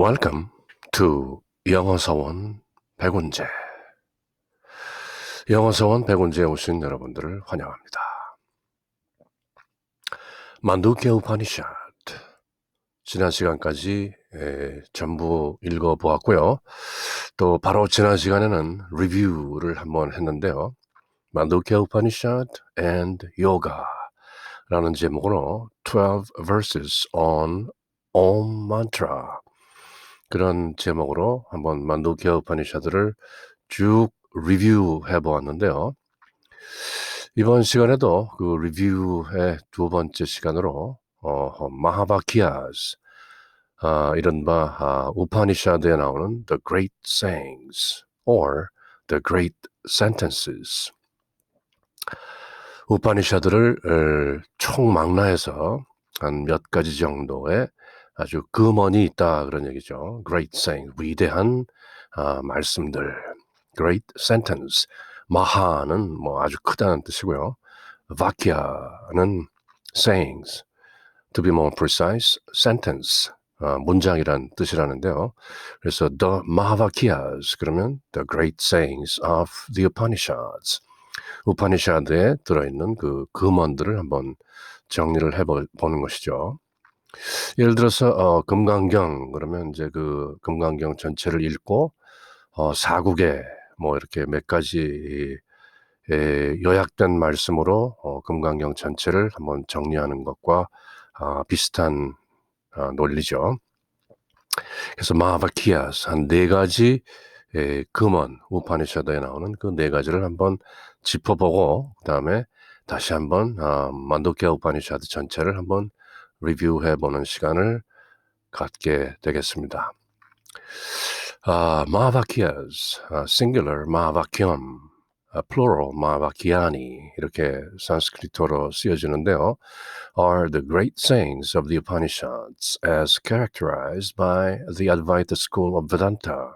Welcome to 영어서원 백운재. 영어서원 백운재에 오신 여러분들을 환영합니다. 만두케 우파니샷 지난 시간까지 전부 읽어보았고요. 또 바로 지난 시간에는 리뷰를 한번 했는데요. 만두케 우파니샷 and Yoga라는 제목으로 12 verses on Om Mantra 그런 제목으로 한번 만두케 우파니샤드를 쭉 리뷰해 보았는데요. 이번 시간에도 그 리뷰의 두 번째 시간으로 마하바키아스 이른바 우파니샤드에 나오는 The Great Sayings or The Great Sentences 우파니샤드를 총망라해서 한 몇 가지 정도의 아주 금언이 있다 그런 얘기죠. Great saying, 위대한 말씀들. Great sentence. 마하는 뭐 아주 크다는 뜻이고요. vakya는 sayings. To be more precise, sentence. 문장이란 뜻이라는데요. 그래서 the Mahavakyas 그러면 the great sayings of the Upanishads. 우파니샤드에 들어있는 그 금언들을 한번 정리를 해보는 것이죠. 예를 들어서 금강경 그러면 이제 그 금강경 전체를 읽고 사국에 뭐 이렇게 몇 가지 요약된 말씀으로 금강경 전체를 한번 정리하는 것과 비슷한 논리죠. 그래서 마하바키아스 한 네 가지 금언 우파니샤드에 나오는 그 네 가지를 한번 짚어보고 그 다음에 다시 한번 만도케아 우파니샤드 전체를 한번 리뷰해보는 시간을 갖게 되겠습니다. 마하바키아스, singular 마하바키엄, plural 마하바키아니 이렇게 산스크리트어로 쓰여지는데요. are the great sayings of the Upanishads as characterized by the Advaita school of Vedanta.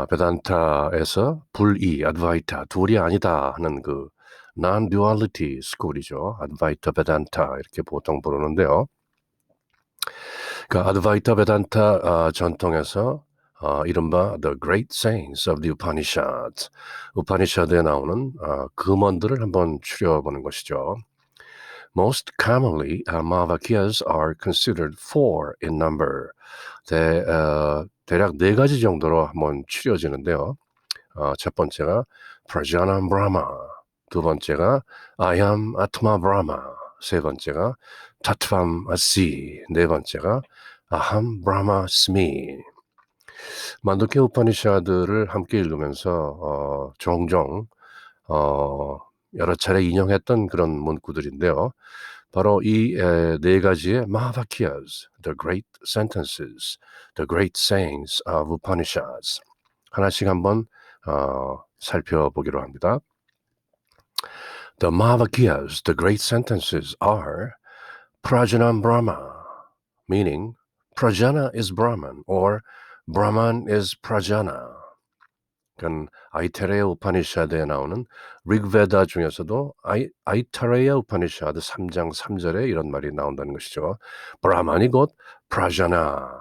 베단타에서 불이, advaita, 둘이 아니다 하는 그 non-duality school이죠. Advaita Vedanta 이렇게 보통 부르는데요. 그 Advaita Vedanta 전통에서 이른바 The Great Sayings of the Upanishads, 우파니샤드에 나오는 금언들을 한번 추려보는 것이죠. Most commonly, Mahavakyas are considered four in number. 대략 네 가지 정도로 한번 추려지는데요. 첫 번째가 Prajanam Brahma, 두 번째가 I am Atma Brahma, 세 번째가 Tattvam Asi, 네 번째가 Aham Brahmasmi. 만두케 우파니샤드를 함께 읽으면서 종종 여러 차례 인용했던 그런 문구들인데요. 바로 이 네 가지의 Mahavakyas, the great sentences, the great sayings of Upanishads 하나씩 한번 살펴보기로 합니다. The Mahavakyas, the great sentences are Prajanam Brahma, meaning Prajana is Brahman or Brahman is Prajana. 그건 아이타레야 우파니샤드에 나오는 릭베다 중에서도 아이타레야 우파니샤드 3장 3절에 이런 말이 나온다는 것이죠. 브라만이 곧 프라자나.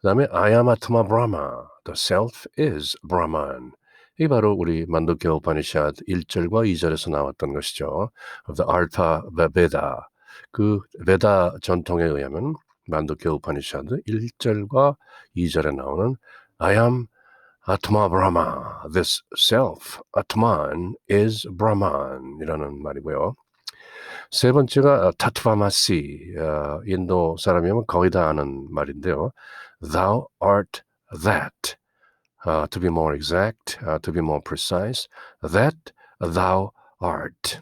그 다음에 아야마트마 브라마, the self is Brahman. 이게 바로 우리 만두케 우파니샤드 1절과 2절에서 나왔던 것이죠. Of the Alpha Veda. 그 베다 전통에 의하면 만두케 우파니샤드 1절과 2절에 나오는 I am Atma Brahma, this self, Atman, is Brahman 이라는 말이고요. 세 번째가 타트바마시, 인도 사람이면 거의 다 아는 말인데요. Thou art that, to be more exact, to be more precise, that thou art.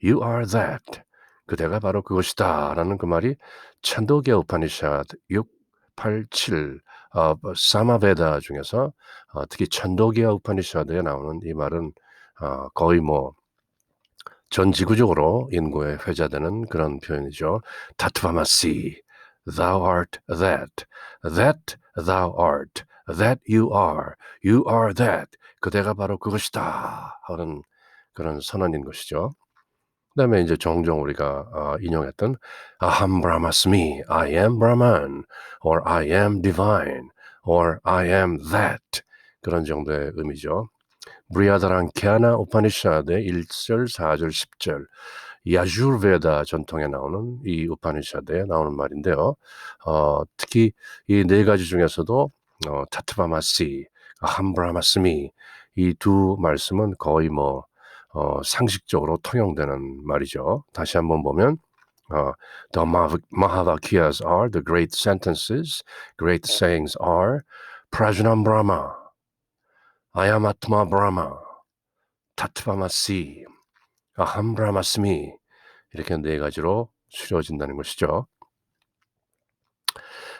You are that. 그대가 바로 그것이다 라는 그 말이 찬도기야 우파니샤드 6, 8, 7 사마베다 중에서 특히 찬도기야 우파니샤드에 나오는 이 말은 거의 뭐 전 지구적으로 인구에 회자되는 그런 표현이죠. 타트바마시, thou art that, that thou art, that you are that, 그대가 바로 그것이다 하는 그런 선언인 것이죠. 그다음에 이제 종종 우리가 인용했던 Aham Brahmasmi, I am Brahman, or I am divine, or I am that 그런 정도의 의미죠. 브리하다랑캬나 우파니샤드의 1절, 4절, 10절 야주르베다 전통에 나오는 이 우파니샤드에 나오는 말인데요. 특히 이 네 가지 중에서도 타트바마시, 함브라마스미 이 두 말씀은 거의 상식적으로 통용되는 말이죠. 다시 한번 보면 the Mahavakyas are the great sentences, great sayings are Prajanam Brahma, Ayamatma Brahma, 타트바마시, 아함브라마스미 이렇게 네 가지로 추려진다는 것이죠.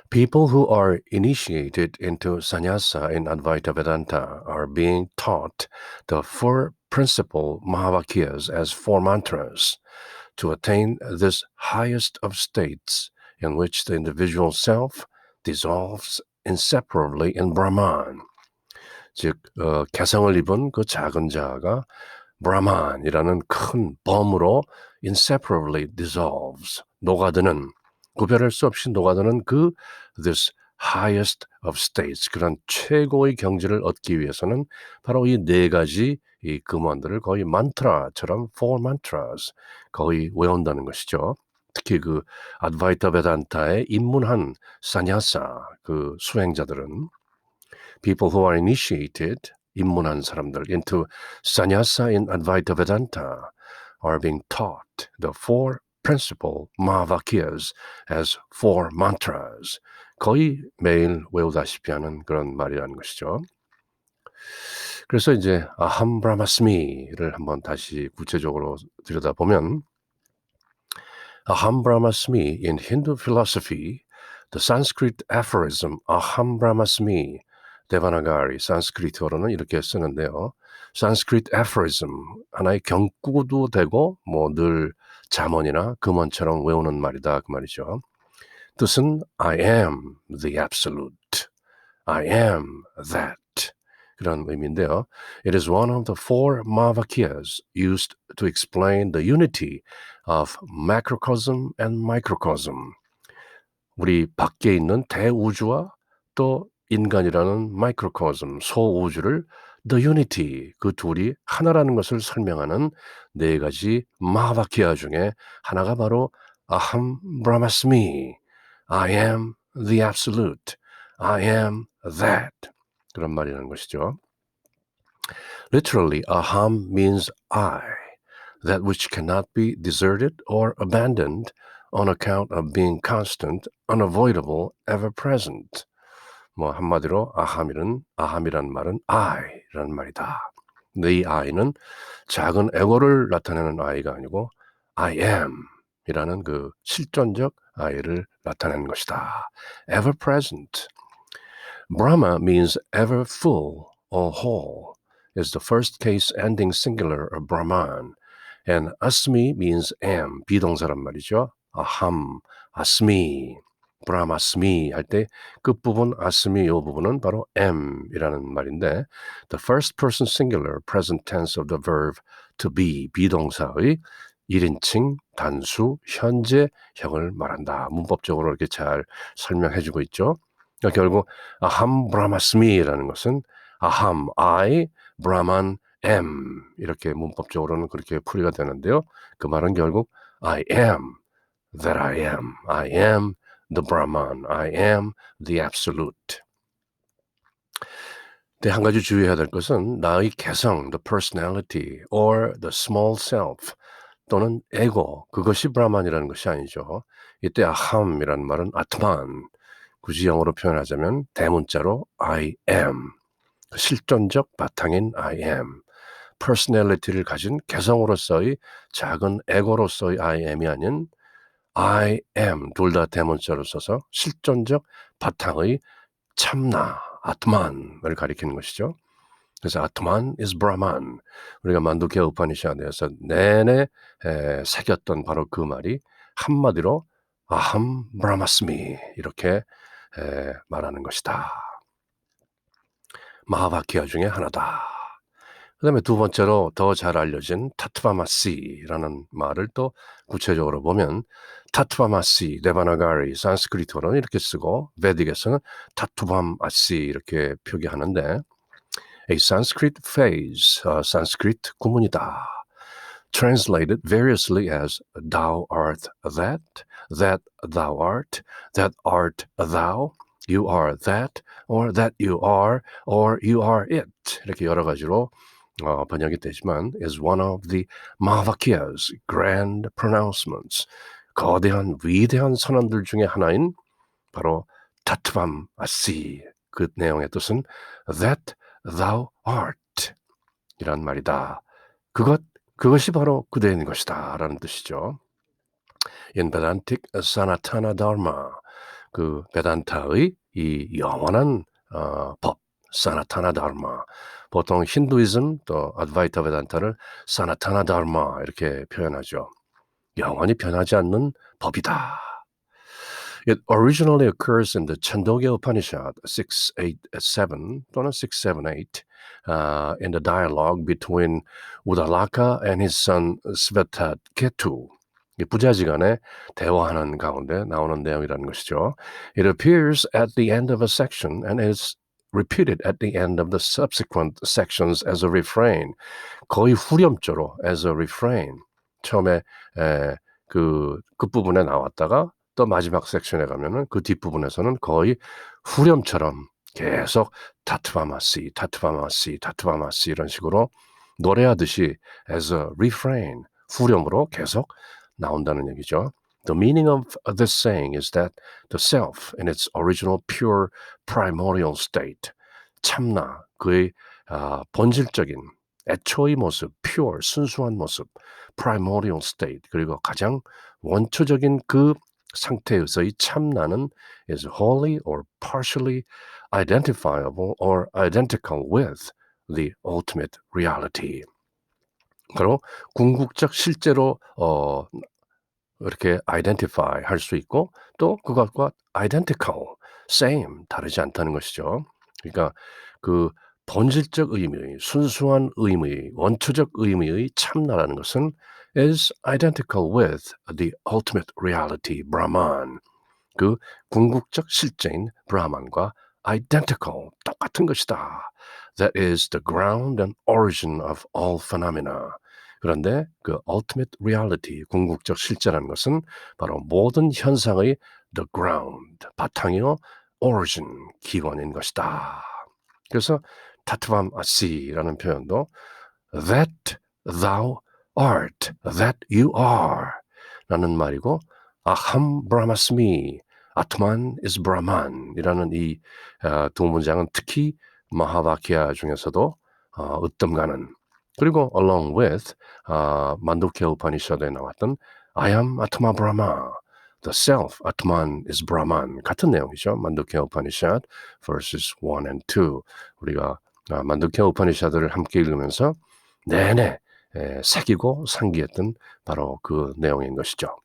People who are initiated into sannyasa in Advaita Vedanta are being taught the four principal Mahavakyas as four mantras to attain this highest of states in which the individual self dissolves inseparably in Brahman. 즉 개성을 입은 그 작은 자가 브라만이라는 큰 범으로 inseparably dissolves, 녹아드는, 구별할 수 없이 녹아드는 this highest of states, 그런 최고의 경지를 얻기 위해서는 바로 이 네 가지 이 금원들을 거의 만트라처럼 four mantras 거의 외운다는 것이죠. 특히 그 아드바이타 베단타에 입문한 사냐사 그 수행자들은 people who are initiated, 입문한 사람들, into sannyasa in Advaita Vedanta are being taught the four principal Mahavakyas as four mantras. 거의 매일 외우다시피 하는 그런 말이라는 것이죠. 그래서 이제 아함 브라마스미를 한번 다시 구체적으로 들여다보면 Aham Brahmasmi in Hindu philosophy, the Sanskrit aphorism Aham Brahmasmi, 데바나가리 산스크리트어로는 이렇게 쓰는데요. Sanskrit aphorism, 하나의 경구도 되고 늘 잠언이나 금언처럼 외우는 말이다 그 말이죠. 뜻은 I am the absolute, I am that 그런 의미인데요. It is one of the four Mahavakyas used to explain the unity of macrocosm and microcosm. 우리 밖에 있는 대우주와 또 인간이라는 마이크로코즘, 소우주를 the unity, 그 둘이 하나라는 것을 설명하는 네 가지 마하바키아 중에 하나가 바로 아함 브라마스미, I am the absolute, I am that 그런 말이라는 것이죠. Literally, aham means I, that which cannot be deserted or abandoned on account of being constant, unavoidable, ever present. 한마디로 아함이란 말은 I라는 말이다. 근데 이 I는 작은 에고를 나타내는 I가 아니고 I am 이라는 그 실존적 I를 나타내는 것이다. Ever present. Brahma means ever full or whole. Is the first case ending singular of Brahman. And asmi means am, 비동사란 말이죠. aham, asmi, brahmasmi 할 때 끝부분 asmi 이 부분은 바로 am이라는 말인데 the first person singular present tense of the verb to be, 비동사의 1인칭 단수 현재형을 말한다. 문법적으로 이렇게 잘 설명해주고 있죠. 그러니까 결국 aham brahmasmi라는 것은 aham, I, brahman, am 이렇게 문법적으로는 그렇게 풀이가 되는데요. 그 말은 결국 I am that I am. I am the Brahman. I am the absolute. 근데 한 가지 주의해야 될 것은 나의 개성, the personality or the small self 또는 에고, 그것이 브라만이라는 것이 아니죠. 이때 아함이라는 말은 아트만, 굳이 영어로 표현하자면 대문자로 I am, 실존적 바탕인 I am, personality를 가진 개성으로서의 작은 에고로서의 I am이 아닌 I am, 둘 다 대문자로 써서 실존적 바탕의 참나, 아트만을 가리키는 것이죠. 그래서 아트만 is Brahman. 우리가 만두케 우파니샤드에서 내내 새겼던 바로 그 말이 한마디로 아함 브라마스미 이렇게 말하는 것이다. 마하바키아 중에 하나다. 그다음에 두 번째로 더 잘 알려진 타트바마시라는 말을 또 구체적으로 보면 타트바마시, 데바나가리, 산스크리트어로는 이렇게 쓰고 베딕에서는 타투밤아시 이렇게 표기하는데 a Sanskrit phrase, 산스크리트 구문이다. Translated variously as thou art that thou art, that art thou, you are that, or that you are, or you are it. 이렇게 여러 가지로 번역이 되지만 is one of the Mahavakyas, grand pronouncements, 거대한 위대한 선언들 중에 하나인 바로 타트밤 아시 그 내용의 뜻은 that thou art 이란 말이다. 그것이 바로 그대인 것이다 라는 뜻이죠. In Vedantic Sanatana Dharma 그 베단타의 이 영원한 법 사나타나 다르마 보통 힌두이즘 또 아드바이타 베단타를 사나타나 다르마 이렇게 표현하죠. 영원히 변하지 않는 법이다. It originally occurs in the Chandogya Upanishad 687 또는 678 in the dialogue between Udalaka and his son Svetaketu. 부자지간에 대화하는 가운데 나오는 내용이라는 것이죠. It appears at the end of a section and is repeated at the end of the subsequent sections as a refrain. 거의 후렴조로 as a refrain. 처음에 그 끝부분에 나왔다가 또 마지막 섹션에 가면은 그 뒷부분에서는 거의 후렴처럼 계속 타트바마시, 타트바마시, 타트바마시 이런 식으로 노래하듯이 as a refrain, 후렴으로 계속 나온다는 얘기죠. The meaning of this saying is that the self in its original pure primordial state, 참나, 그의 본질적인 애초의 모습, pure, 순수한 모습, primordial state, 그리고 가장 원초적인 그 상태에서의 참나는 is wholly or partially identifiable or identical with the ultimate reality. 바로 궁극적 실제로 이렇게 identify 할 수 있고 또 그것과 identical, same, 다르지 않다는 것이죠. 그러니까 그 본질적 의미의, 순수한 의미의, 원초적 의미의 참나라는 것은 is identical with the ultimate reality, Brahman. 그 궁극적 실제인 브라만과 identical, 똑같은 것이다. That is the ground and origin of all phenomena. 그런데 그 ultimate reality, 궁극적 실제라는 것은 바로 모든 현상의 the ground, 바탕이요, origin, 기원인 것이다. 그래서 타트밤 아시라는 표현도 that thou art, that you are 라는 말이고 아함 브라마스미, 아트만 is 브라만 이라는 이 두 문장은 특히 마하바키아 중에서도 으뜸가는 그리고 along with 만두케 우파니셔드에 나왔던 I am 아트마 브라마, the self 아트만 is 브라만 같은 내용이죠. 만두케 우파니셔드 verses 1 and 2 우리가 만두케 우파니셔드를 함께 읽으면서 내내 새기고 상기했던 바로 그 내용인 것이죠.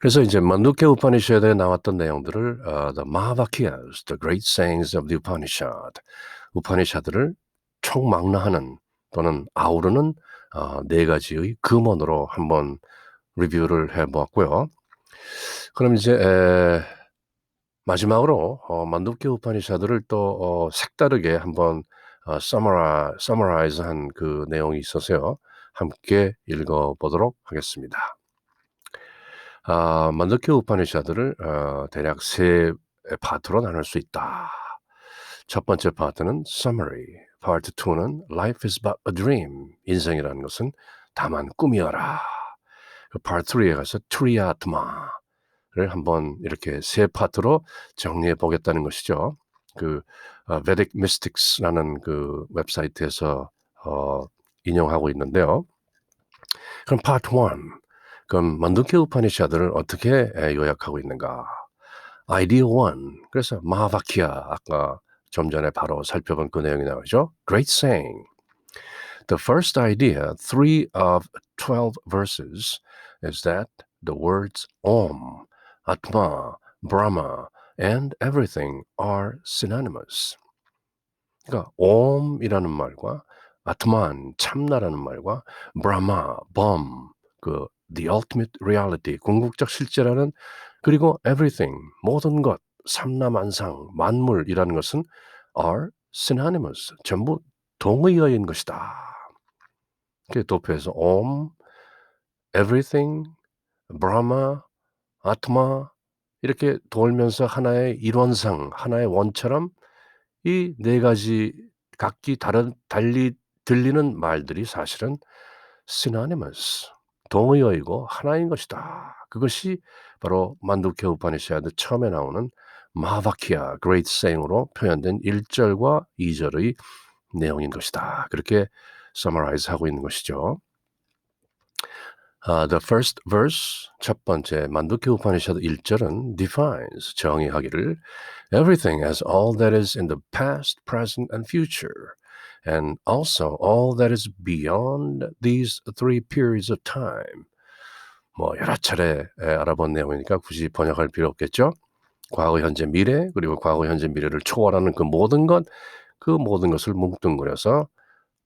그래서 이제 만두케 우파니셔드에 나왔던 내용들을 the Mahavakyas, the great sayings of the Upanishad, 우파니샤드를 총망라하는 또는 아우르는 네 가지의 금원으로 한번 리뷰를 해보았고요. 그럼 이제 마지막으로 만두케 우파니샤드를 또 색다르게 한번 summariz한 그 내용이 있어서요. 함께 읽어보도록 하겠습니다. 만두케 우파니샤드를 대략 세 파트로 나눌 수 있다. 첫 번째 파트는 summary, 파트 2는 life is but a dream, 인생이라는 것은 다만 꿈이어라. 파트 3에 가서 트리아트마를 한번 이렇게 세 파트로 정리해 보겠다는 것이죠. 그 Vedic Mystics라는 그 웹사이트에서 인용하고 있는데요. 그럼 파트 1, 그럼 만두케 우파니샤드를 어떻게 요약하고 있는가? 아이디어 1, 그래서 마하바키아, 아까 좀 전에 바로 살펴본 그 내용이 나오죠. Great saying. The first idea, 3 of 12 verses, is that the words Om, Atma, Brahma, and everything are synonymous. 그러니까 Om이라는 말과 아트만 참나라는 말과 브라마 범 the ultimate reality 궁극적 실제라는 그리고 everything 모든 것 삼라만상 만물이라는 것은 are synonymous 전부 동의어인 것이다. 그 도표에서 옴, everything, 브라마, 아트마 이렇게 돌면서 하나의 일원상 하나의 원처럼 이 네 가지 각기 달리 들리는 말들이 사실은 synonymous 동의어이고 하나인 것이다. 그것이 바로 만두케 우파니샤드 처음에 나오는 마하바키아 great saying으로 표현된 1절과 2절의 내용인 것이다. 그렇게 summarize 하고 있는 것이죠. The first verse 첫 번째 만두케 우파니샤드 1절은 defines 정의하기를 everything as all that is in the past, present and future and also all that is beyond these three periods of time. 뭐 여러 차례 알아본 내용이니까 굳이 번역할 필요 없겠죠. 과거, 현재, 미래 그리고 과거, 현재, 미래를 초월하는 그 모든 것을 뭉뚱그려서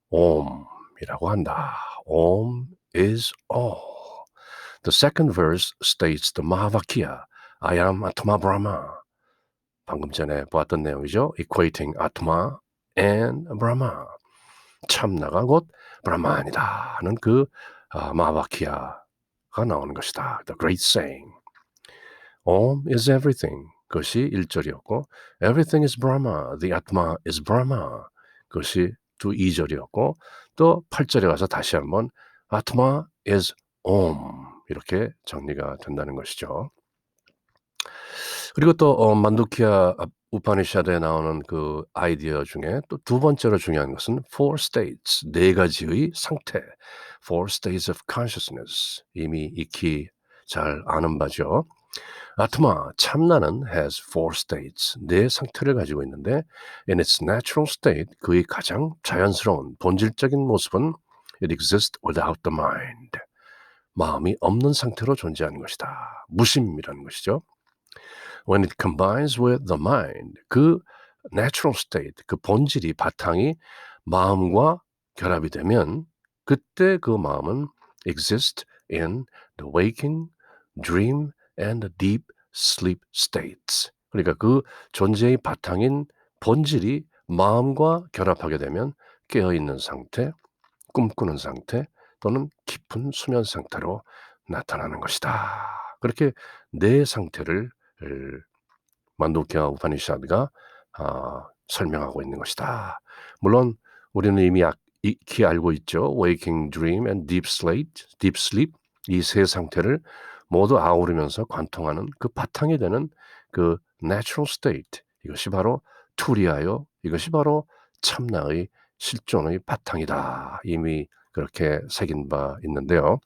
Om이라고 한다. Om is all. The second verse states the Mahavakya, I am Atma Brahma. 방금 전에 보았던 내용이죠. Equating Atma and Brahma. 참나가 곧 브라만이다 하는 그 마하바키아가 나오는 것이다. The great saying. Om is everything. 그것이 1절이었고 Everything is Brahma. The Atma is Brahma. 그것이 2절이었고 또 8절에 가서 다시 한번 Atma is Om. 이렇게 정리가 된다는 것이죠. 그리고 또 만두키아 우파니샤드에 나오는 그 아이디어 중에 또 두 번째로 중요한 것은 four states, 네 가지의 상태, four states of consciousness, 이미 익히 잘 아는 바죠. 아트마, 참나는 has four states, 네 상태를 가지고 있는데 in its natural state, 그의 가장 자연스러운 본질적인 모습은 it exists without the mind, 마음이 없는 상태로 존재하는 것이다. 무심이라는 것이죠. When it combines with the mind, 그 natural state, 그 본질이 바탕이 마음과 결합이 되면 그때 그 마음은 exist in the waking, dream and the deep sleep states. 그러니까 그 존재의 바탕인 본질이 마음과 결합하게 되면 깨어있는 상태, 꿈꾸는 상태 또는 깊은 수면 상태로 나타나는 것이다. 그렇게 네 상태를 만두키아 우파니샤드가 설명하고 있는 것이다. 물론 우리는 이미 익히 알고 있죠. Waking Dream and Deep Sleep 이 세 상태를 모두 아우르면서 관통하는 그 바탕이 되는 그 Natural State 이것이 바로 투리아요. 이것이 바로 참나의 실존의 바탕이다. 이미 그렇게 새긴 바 있는데요.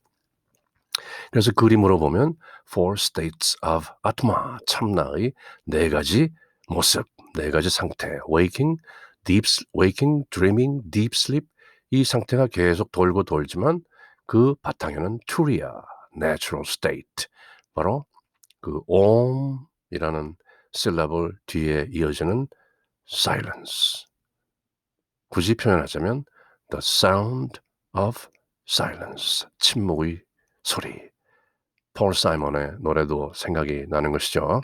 그래서 그림으로 보면 Four States of Atma, 참나의 네 가지 모습, 네 가지 상태, waking, dreaming, deep sleep 이 상태가 계속 돌고 돌지만 그 바탕에는 Turiya, natural state, 바로 그 Om이라는 syllable 뒤에 이어지는 silence, 굳이 표현하자면 the sound of silence, 침묵의 소리. 폴 사이먼의 노래도 생각이 나는 것이죠.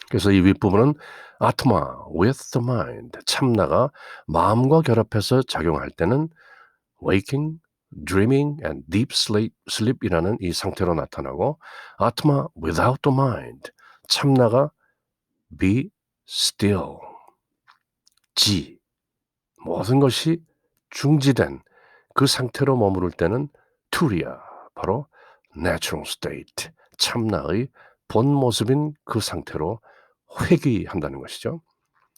그래서 이 윗부분은 아트마 with the mind 참나가 마음과 결합해서 작용할 때는 waking, dreaming and deep sleep이라는 이 상태로 나타나고 아트마 without the mind 참나가 be still 지 모든 것이 중지된 그 상태로 머무를 때는 투리아 바로 natural state 참나의 본 모습인 그 상태로 회귀한다는 것이죠.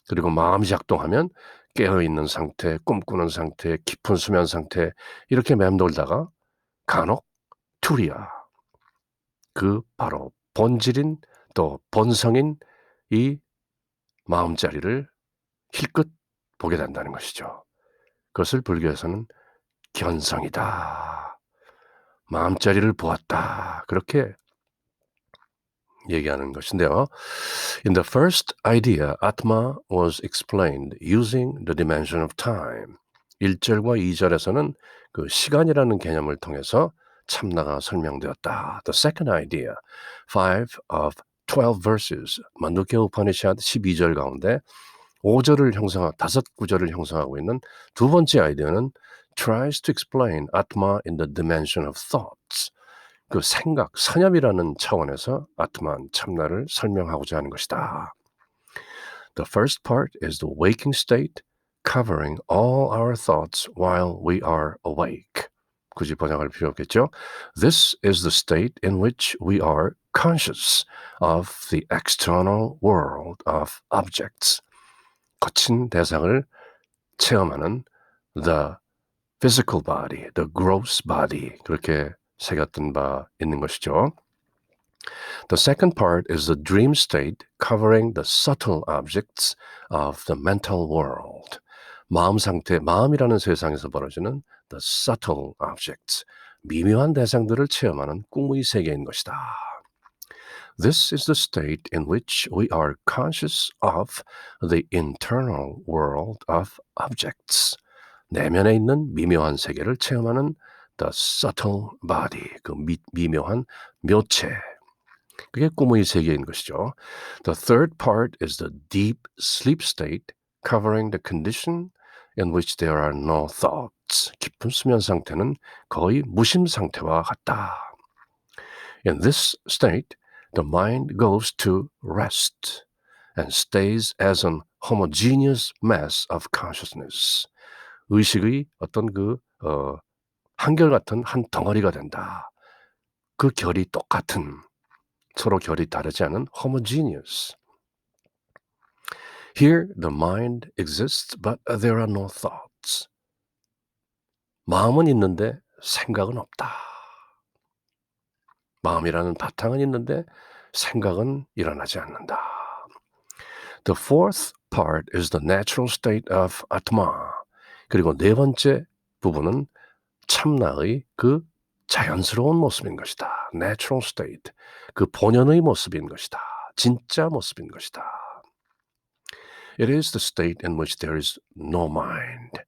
그리고 마음이 작동하면 깨어있는 상태, 꿈꾸는 상태, 깊은 수면 상태 이렇게 맴돌다가 간혹 투리아 그 바로 본질인 또 본성인 이 마음자리를 힐끗 보게 된다는 것이죠. 그것을 불교에서는 견성이다. 마음자리를 보았다. 그렇게 얘기하는 것인데요. In the first idea, Atma was explained using the dimension of time. 1절과 2절에서는 그 시간이라는 개념을 통해서 참나가 설명되었다. The second idea, 5 of 12 verses, 만두케 우파니샤드 12절 가운데 5절을 형성하고 5구절을 형성하고 있는 두 번째 아이디어는 tries to explain atma in the dimension of thoughts. 그 생각, 선념이라는 차원에서 아트마, 참나를 설명하고자 하는 것이다. The first part is the waking state, covering all our thoughts while we are awake. 굳이 번역할 필요 없겠죠? This is the state in which we are conscious of the external world of objects. 거친 대상을 체험하는 the physical body, the gross body 그렇게 새겼던 바 있는 것이죠. The second part is the dream state covering the subtle objects of the mental world. 마음 상태, 마음이라는 세상에서 벌어지는 the subtle objects, 미묘한 대상들을 체험하는 꿈의 세계인 것이다. This is the state in which we are conscious of the internal world of objects. 내면에 있는 미묘한 세계를 체험하는 the subtle body, 그 미묘한 묘체. 그게 꿈의 세계인 것이죠. The third part is the deep sleep state, covering the condition in which there are no thoughts. 깊은 수면 상태는 거의 무심 상태와 같다. In this state, the mind goes to rest and stays as an homogeneous mass of consciousness. 의식의 어떤 한결같은 한 덩어리가 된다. 그 결이 똑같은, 서로 결이 다르지 않은 homogeneous. Here the mind exists, but there are no thoughts. 마음은 있는데 생각은 없다. 마음이라는 바탕은 있는데 생각은 일어나지 않는다. The fourth part is the natural state of atma. 그리고 네 번째 부분은 참나의 그 자연스러운 모습인 것이다. Natural state. 그 본연의 모습인 것이다. 진짜 모습인 것이다. It is the state in which there is no mind.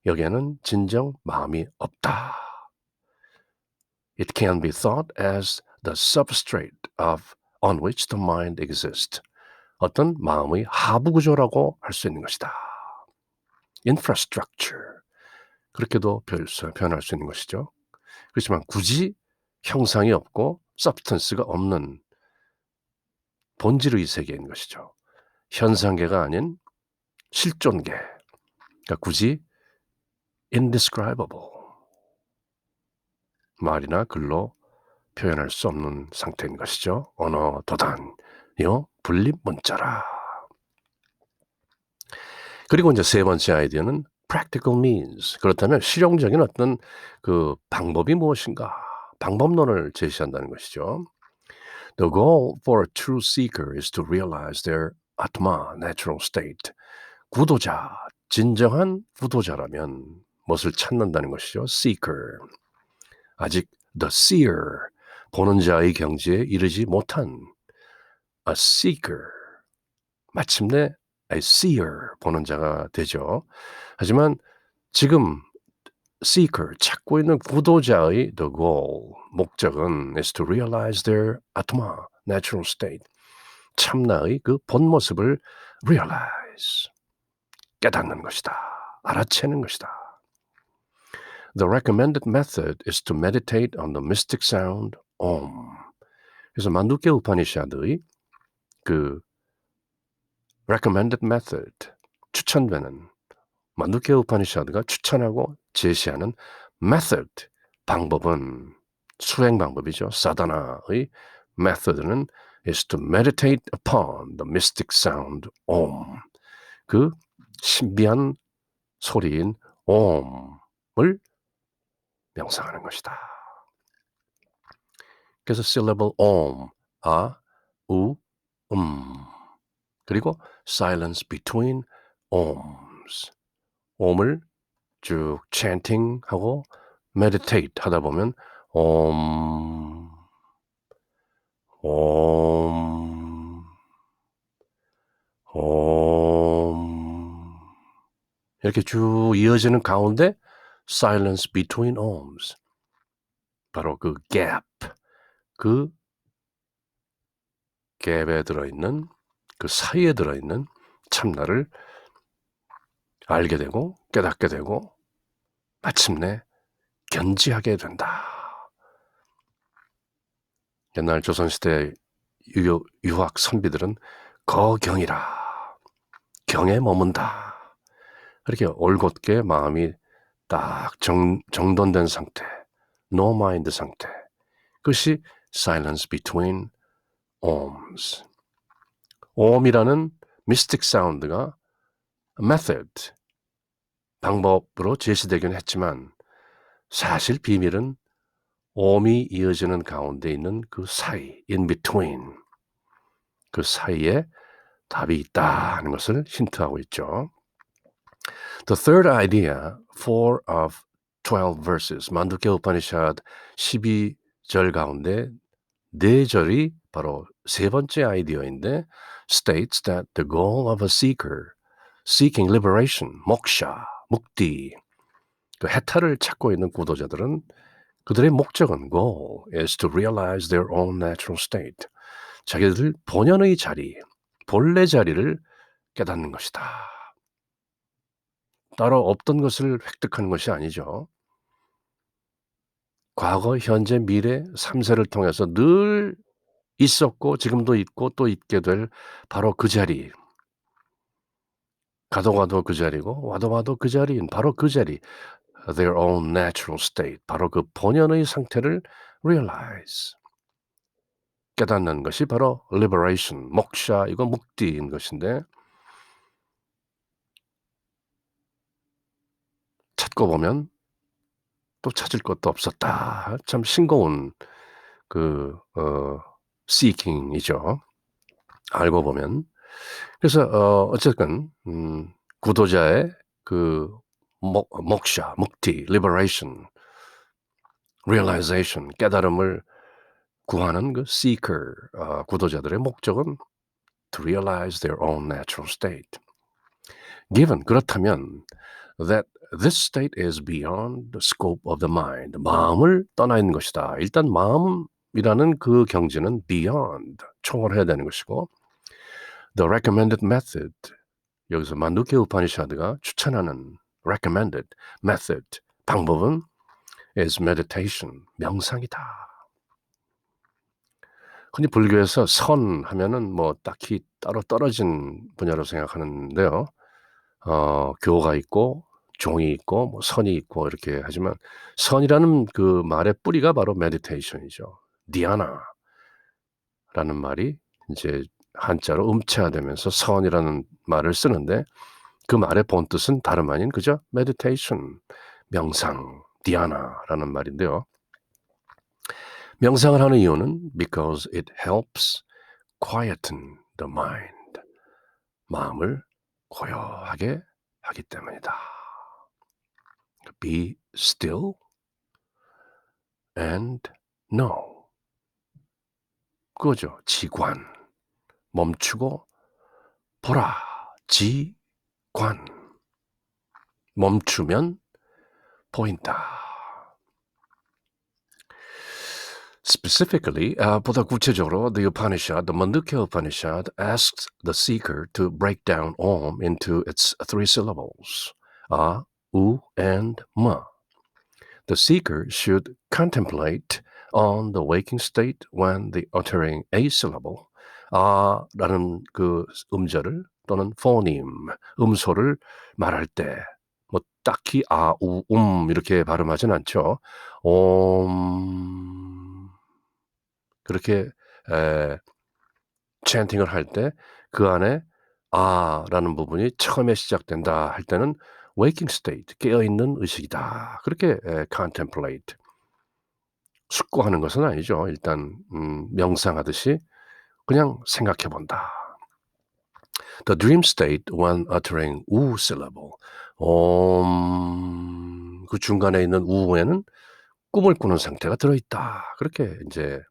여기에는 진정 마음이 없다. It can be thought as the substrate on which the mind exists. 어떤 마음의 하부 구조라고 할 수 있는 것이다. Infrastructure. 그렇게도 표현할 수 있는 것이죠. 그렇지만 굳이 형상이 없고 substance가 없는 본질의 세계인 것이죠. 현상계가 아닌 실존계. 그러니까 굳이 indescribable. 말이나 글로 표현할 수 없는 상태인 것이죠. 언어 도단요 분립 문자라. 그리고 이제 세 번째 아이디어는 practical means. 그렇다면 실용적인 어떤 그 방법이 무엇인가? 방법론을 제시한다는 것이죠. The goal for a true seeker is to realize their atma, natural state. 구도자, 진정한 구도자라면 무엇을 찾는다는 것이죠. Seeker. 아직 the seer, 보는 자의 경지에 이르지 못한 a seeker. 마침내 a seer, 보는 자가 되죠. 하지만 지금 seeker, 찾고 있는 구도자의 the goal, 목적은 is to realize their atma, natural state. 참나의 그 본 모습을 realize, 깨닫는 것이다. 알아채는 것이다. The recommended method is to meditate on the mystic sound Om. 그래서 만두케 우파니샤드의 그 recommended method, 추천되는 만두케 우파니샤드가 추천하고 제시하는 method, 방법은 수행 방법이죠. 사다나의 method는 is to meditate upon the mystic sound Om. 그 신비한 소리인 Om을 명상하는 것이다. 그래서 syllable Om, 아, 우, 그리고 silence between Oms. Om을 쭉 chanting 하고 meditate 하다 보면 Om, Om, Om 이렇게 쭉 이어지는 가운데 silence between ohms. 바로 그 gap, 그 갭에 들어있는 그 사이에 들어있는 참나를 알게 되고 깨닫게 되고 마침내 견지하게 된다. 옛날 조선시대 유학 선비들은 거경이라 경에 머문다. 이렇게 올곧게 마음이 딱 정돈된 상태, no mind 상태. 그것이 silence between ohms. ohm이라는 mystic 사운드가 method, 방법으로 제시되긴 했지만 사실 비밀은 ohm이 이어지는 가운데 있는 그 사이, in between, 그 사이에 답이 있다 하는 것을 힌트하고 있죠. The third idea, 4 of 12 verses, 만두케 우파니샤드 12절 가운데 4절이 바로 세 번째 아이디어인데 states that the goal of a seeker seeking liberation, moksha, 묵디, 그 해탈을 찾고 있는 구도자들은 그들의 목적은 goal is to realize their own natural state. 자기들 본연의 자리, 본래 자리를 깨닫는 것이다. 따로 없던 것을 획득하는 것이 아니죠. 과거, 현재, 미래 3세를 통해서 늘 있었고 지금도 있고 또 있게 될 바로 그 자리. 가도 가도 그 자리고 와도 와도 그 자리인 바로 그 자리. Their own natural state. 바로 그 본연의 상태를 realize. 깨닫는 것이 바로 liberation, 목샤, 이거 묵디인 것인데 찾고 보면 또 찾을 것도 없었다. 참 싱거운 그 seeking이죠. 알고 보면. 그래서 어쨌든 구도자의 그 목샤, 묵디, liberation, realization, 깨달음을 구하는 그 seeker 구도자들의 목적은 to realize their own natural state. Given 그렇다면 that this state is beyond the scope of the mind. 마음을 떠나 있는 것이다. 일단 마음이라는 그 경지는 beyond, 초월해야 되는 것이고 the recommended method, 여기서 만두케 우파니샤드가 추천하는 recommended method, 방법은 is meditation, 명상이다. 흔히 불교에서 선 하면은 뭐 딱히 따로 떨어진 분야로 생각하는데요. 교가 있고 종이 있고 뭐 선이 있고 이렇게 하지만 선이라는 그 말의 뿌리가 바로 meditation이죠. 디아나라는 말이 이제 한자로 음체화되면서 선이라는 말을 쓰는데 그 말의 본뜻은 다름 아닌 그저 meditation, 명상, 디아나라는 말인데요. 명상을 하는 이유는 because it helps quieten the mind. 마음을 고요하게 하기 때문이다. Be still and know. 그거죠. 지관. 멈추고 보라. 지관. 멈추면 보인다. Specifically, 보다 구체적으로, the Upanishad, the Mandukya Upanishad, asks the seeker to break down Om into its 3 syllables, A, U, and Ma. The seeker should contemplate on the waking state when the uttering a syllable, 아라는 그 음절을 또는 phoneme, 음소를 말할 때, 뭐 딱히 아, 우, 이렇게 발음하진 않죠. 그렇게 chanting을 할 때 그 안에 아라는 부분이 처음에 시작된다 할 때는 waking state, 깨어있는 의식이다. 그렇게 contemplate, 숙고하는 것은 아니죠. 일단 명상하듯이 그냥 생각해 본다. The dream state when uttering 우 syllable. 그 중간에 있는 우에는 꿈을 꾸는 상태가 들어있다. 그렇게 이제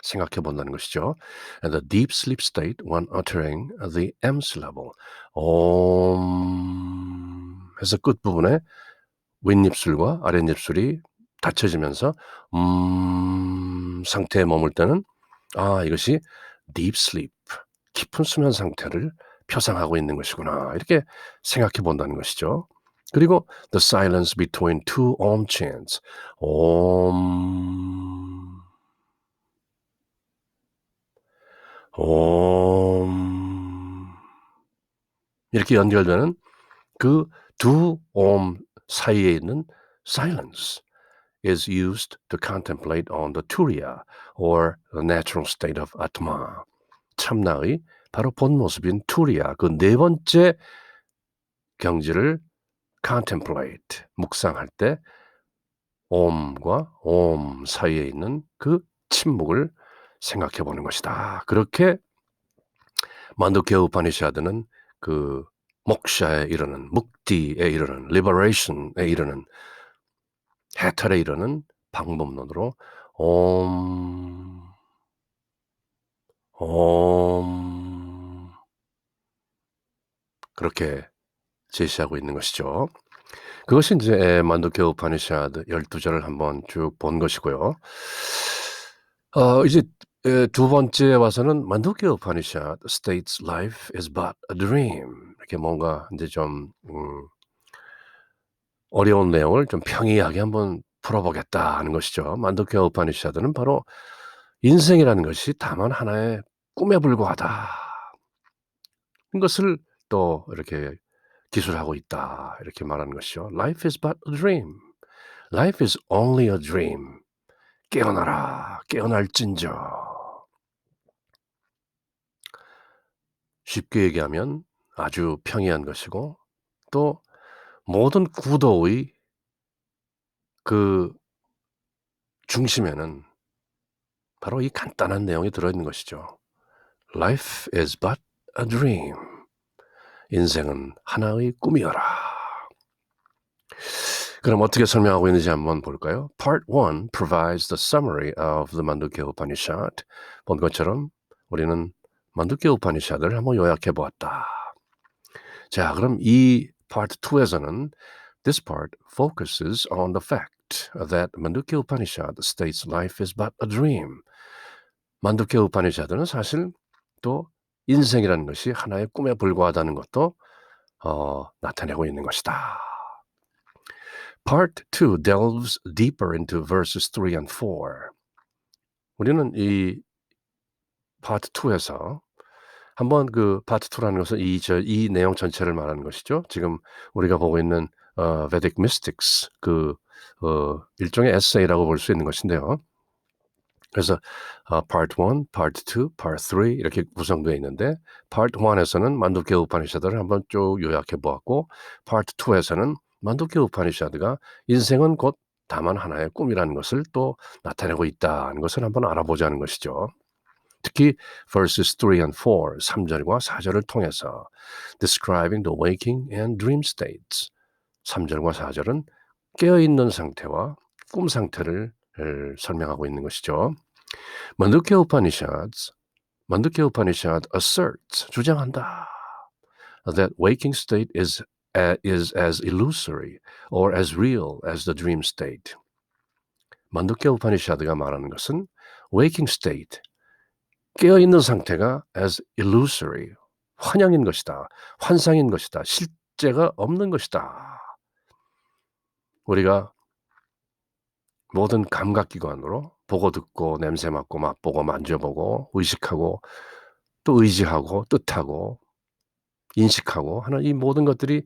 생각해 본다는 것이죠. And the deep sleep state when uttering the M syllable. 해서 끝부분에 윗입술과 아랫입술이 닫혀지면서 상태에 머물 때는 이것이 deep sleep, 깊은 수면 상태를 표상하고 있는 것이구나. 이렇게 생각해 본다는 것이죠. 그리고 the silence between two om chants. 옴, 옴. 이렇게 연결되는 그 두 옴 사이에 있는 silence is used to contemplate on the turiya or the natural state of atma. 참나의 바로 본 모습인 turiya, 그 네 번째 경지를 contemplate, 묵상할 때 옴과 옴 사이에 있는 그 침묵을 생각해 보는 것이다. 그렇게 만두케 우파니샤드는 그 목샤에 이르는, 묵디에 이르는, liberation에 이르는, 해탈에 이르는 방법론으로 옴, 옴 그렇게 제시하고 있는 것이죠. 그것이 이제 만두케 우파니샤드 12절을 한번 쭉 본 것이고요. 이제 두 번째에 와서는 만두케 우파니샤드 states life is but a dream. 이렇게 뭔가 이제 좀 어려운 내용을 좀 평이하게 한번 풀어보겠다 하는 것이죠. 만두케 우파니샤드는 바로 인생이라는 것이 다만 하나의 꿈에 불과하다. 이것을 또 이렇게 기술하고 있다. 이렇게 말하는 것이죠. Life is but a dream. Life is only a dream. 깨어나라. 깨어날진저. 쉽게 얘기하면 아주 평이한 것이고 또 모든 구도의 그 중심에는 바로 이 간단한 내용이 들어있는 것이죠. Life is but a dream. 인생은 하나의 꿈이어라. 그럼 어떻게 설명하고 있는지 한번 볼까요? Part 1 provides the summary of the Mandukya Upanishad. 본 것처럼 우리는 만두케 우파니샤드를 한번 요약해 보았다. 자, 그럼 이 Part 2에서는 this part focuses on the fact that Mandukya Upanishad states life is but a dream. 만두케 우파니샤드는 사실 또 인생이라는 것이 하나의 꿈에 불과하다는 것도 나타내고 있는 것이다. Part 2 delves deeper into verses 3 and 4. 우리는 이 Part 2에서 한번 그 Part 2라는 것은 이 내용 전체를 말하는 것이죠. 지금 우리가 보고 있는 Vedic Mystics 일종의 에세이라고 볼 수 있는 것인데요. 그래서 Part 1, Part 2, Part 3 이렇게 구성되어 있는데 Part 1에서는 만두케 우파니샤드를 한번 쭉 요약해 보았고 Part 2에서는 만두케 우파니샤드가 인생은 곧 다만 하나의 꿈이라는 것을 또 나타내고 있다는 것을 한번 알아보자는 것이죠. 특히 verses 3 and 4, 3절과 4절을 통해서 describing the waking and dream states. 3절과 4절은 깨어있는 상태와 꿈 상태를 설명하고 있는 것이죠. 만두케 우파니샤드 asserts, 주장한다. That waking state is as illusory or as real as the dream state. 만두케 우파니샤드가 말하는 것은 waking state, 깨어있는 상태가 as illusory, 환영인 것이다. 환상인 것이다. 실제가 없는 것이다. 우리가 모든 감각기관으로 보고 듣고 냄새 맡고 맛보고 만져보고 의식하고 또 의지하고 뜻하고 인식하고 하는 이 모든 것들이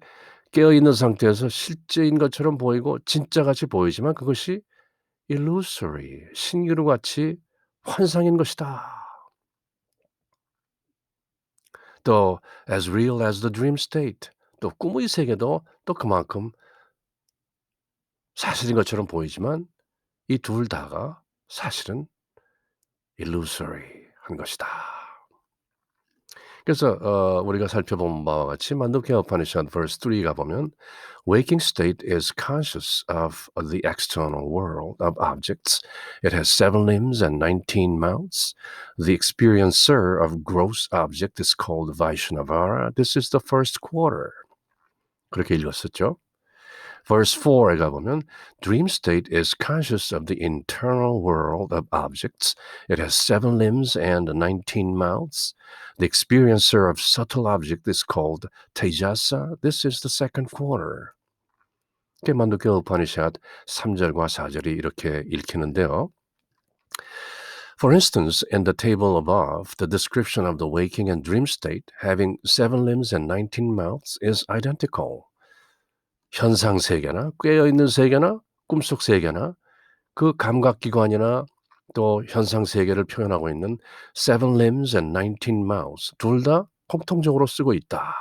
깨어있는 상태에서 실제인 것처럼 보이고 진짜같이 보이지만 그것이 illusory, 신기루같이 환상인 것이다. 또 as real as the dream state, 또 꿈의 세계도 또 그만큼 사실인 것처럼 보이지만 이 둘 다가 사실은 illusory한 것이다. 그래서 우리가 살펴본 바와 같이 만두케 우파니샤드 verse 3 가보면 waking state is conscious of the external world of objects. It has 7 limbs and 19 mouths. The experiencer of gross object is called Vaishnavara. This is the first quarter. 그렇게 읽었었죠. Verse 4에 가보면 Dream state is conscious of the internal world of objects. It has 7 limbs and 19 mouths. The experiencer of subtle object is called Tejasa. This is the second quarter. 만두케 우파니샷 3절과 4절이 이렇게 읽히는데요. For instance, in the table above, the description of the waking and dream state having 7 limbs and 19 mouths is identical. 현상 세계나 깨어있는 세계나 꿈속 세계나 그 감각기관이나 또 현상 세계를 표현하고 있는 7 limbs and 19 mouths 둘 다 공통적으로 쓰고 있다.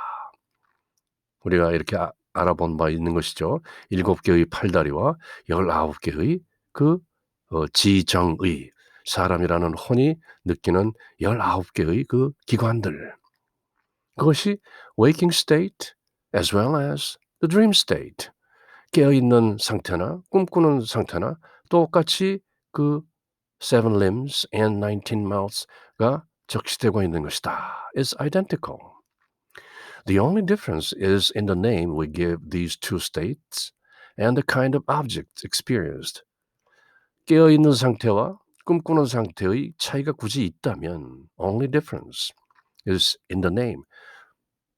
우리가 이렇게 알아본 바 있는 것이죠. 7개의 팔다리와 19개의 그 지정의 사람이라는 혼이 느끼는 19개의 그 기관들. 그것이 waking state as well as the dream state. 깨어있는 상태나 꿈꾸는 상태나 똑같이 그 7 limbs and 19 mouths가 적시되고 있는 것이다. is identical. The only difference is in the name we give these two states and the kind of object experienced. 깨어있는 상태와 꿈꾸는 상태의 차이가 굳이 있다면 only difference is in the name.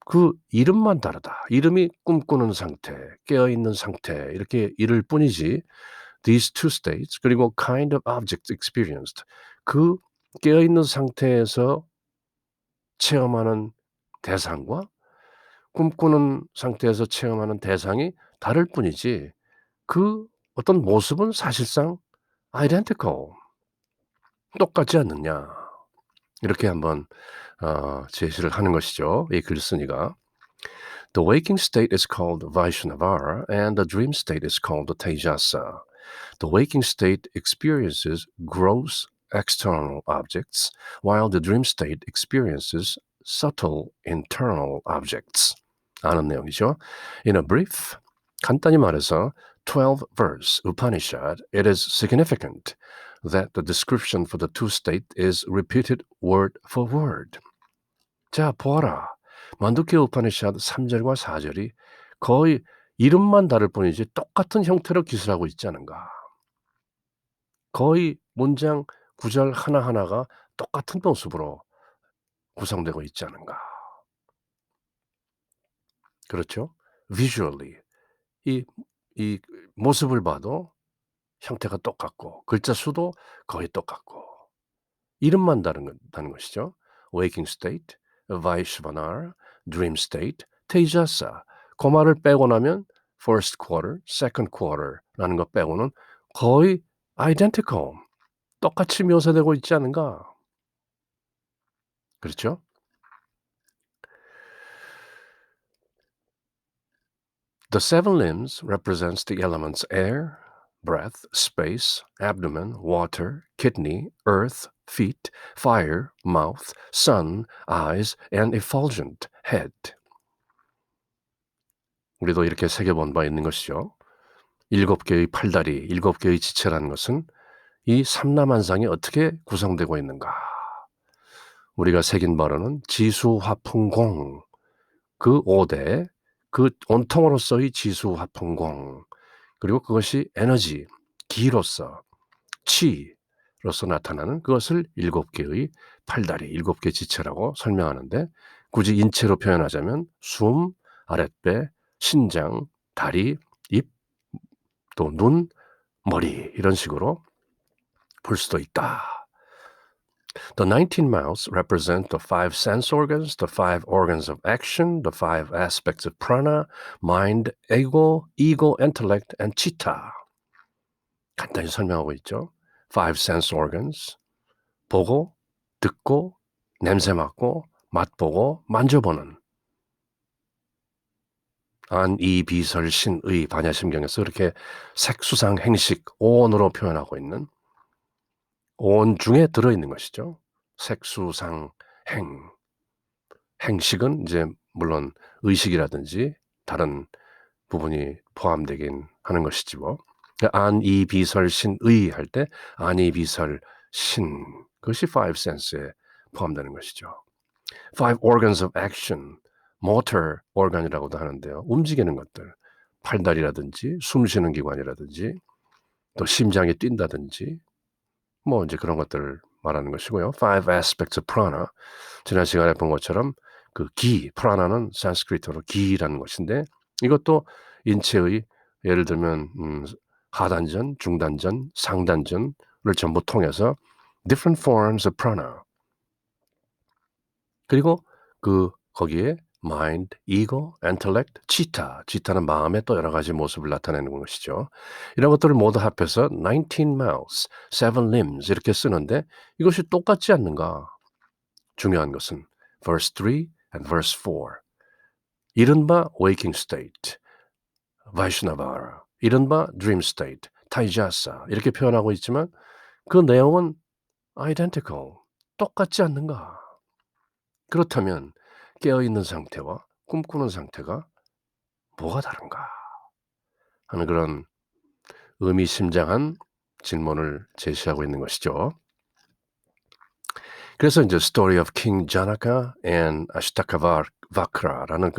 그 이름만 다르다. 이름이 꿈꾸는 상태, 깨어있는 상태 이렇게 이를 뿐이지 these two states 그리고 kind of object experienced 그 깨어있는 상태에서 체험하는 대상과 꿈꾸는 상태에서 체험하는 대상이 다를 뿐이지 그 어떤 모습은 사실상 identical 똑같지 않느냐 이렇게 한번 제시를 하는 것이죠. 이 글쓴이가 The waking state is called Vaishnavara and the dream state is called the Tejasa. The waking state experiences gross external objects while the dream state experiences subtle internal objects. 아는 내용이죠. In a brief, 간단히 말해서 12 verse Upanishad, it is significant that the description for the two state is repeated word for word. 자, 보아라. 만두케 우파니샤드 3절과 4절이 거의 이름만 다를 뿐이지 똑같은 형태로 기술하고 있지 않은가. 거의 문장 구절 하나하나가 똑같은 모습으로 구성되고 있지 않은가. 그렇죠? Visually. 이 모습을 봐도 형태가 똑같고 글자 수도 거의 똑같고 이름만 다른 것이죠. Waking state, Vaishvanar, dream state, Tejasa. 그 말을 빼고 나면 first quarter, second quarter라는 거 빼고는 거의 identical. 똑같이 묘사되고 있지 않은가? 그렇죠? The 7 limbs represents the elements air, breath, space, abdomen, water, kidney, earth, feet, fire, mouth, sun, eyes, and effulgent head. 우리도 이렇게 새겨본 바 있는 것이죠. 7개의 팔다리, 7개의 지체라는 것은 이 삼라만상이 어떻게 구성되고 있는가. 우리가 새긴 바로는 지수화풍공, 그 5대, 그 온통으로서의 지수화풍공, 그리고 그것이 에너지, 기로서, 치로서 나타나는 그것을 7개의 팔다리, 7개 지체라고 설명하는데 굳이 인체로 표현하자면 숨, 아랫배, 신장, 다리, 입, 또 눈, 머리 이런 식으로 볼 수도 있다. The 19 mouths represent the 5 sense organs, the 5 organs of action, the 5 aspects of prana, mind, ego, intellect, and chitta. 간단히 설명하고 있죠. 5 sense organs, 보고, 듣고, 냄새 맡고, 맛보고, 만져보는 안, 이, 비설, 신, 의, 반야심경에서 이렇게 색수상 행식, 오온으로 표현하고 있는 온 중에 들어있는 것이죠. 색수상 행. 행식은 이제 물론 의식이라든지 다른 부분이 포함되긴 하는 것이지 뭐. 안, 이, 비설, 신, 의 할 때 안, 이, 비설, 신 그것이 five sense에 포함되는 것이죠. Five organs of action. motor organ이라고도 하는데요. 움직이는 것들, 팔다리라든지 숨쉬는 기관이라든지 또 심장이 뛴다든지 뭐 이제 그런 것들을 말하는 것이고요. Five aspects of prana. 지난 시간에 본 것처럼 그 기, prana는 산스크리트어로 기라는 것인데 이것도 인체의 예를 들면 하단전, 중단전, 상단전을 전부 통해서 different forms of prana. 그리고 거기에 mind, ego, intellect, chitta. chitta는 마음의 또 여러 가지 모습을 나타내는 것이죠. 이런 것들을 모두 합해서 19 mouths, 7 limbs 이렇게 쓰는데 이것이 똑같지 않는가? 중요한 것은 verse 3 and verse 4. 이른바 waking state, vaishnavara, 이른바 dream state, taijasa 이렇게 표현하고 있지만 그 내용은 identical, 똑같지 않는가? 그렇다면 깨어있는 상태와 꿈꾸는 상태가 뭐가 다른가 하는 그런 의미심장한 질문을 제시하고 있는 것이죠. 그래서 이제 Story of King Janaka and Ashtavakra라는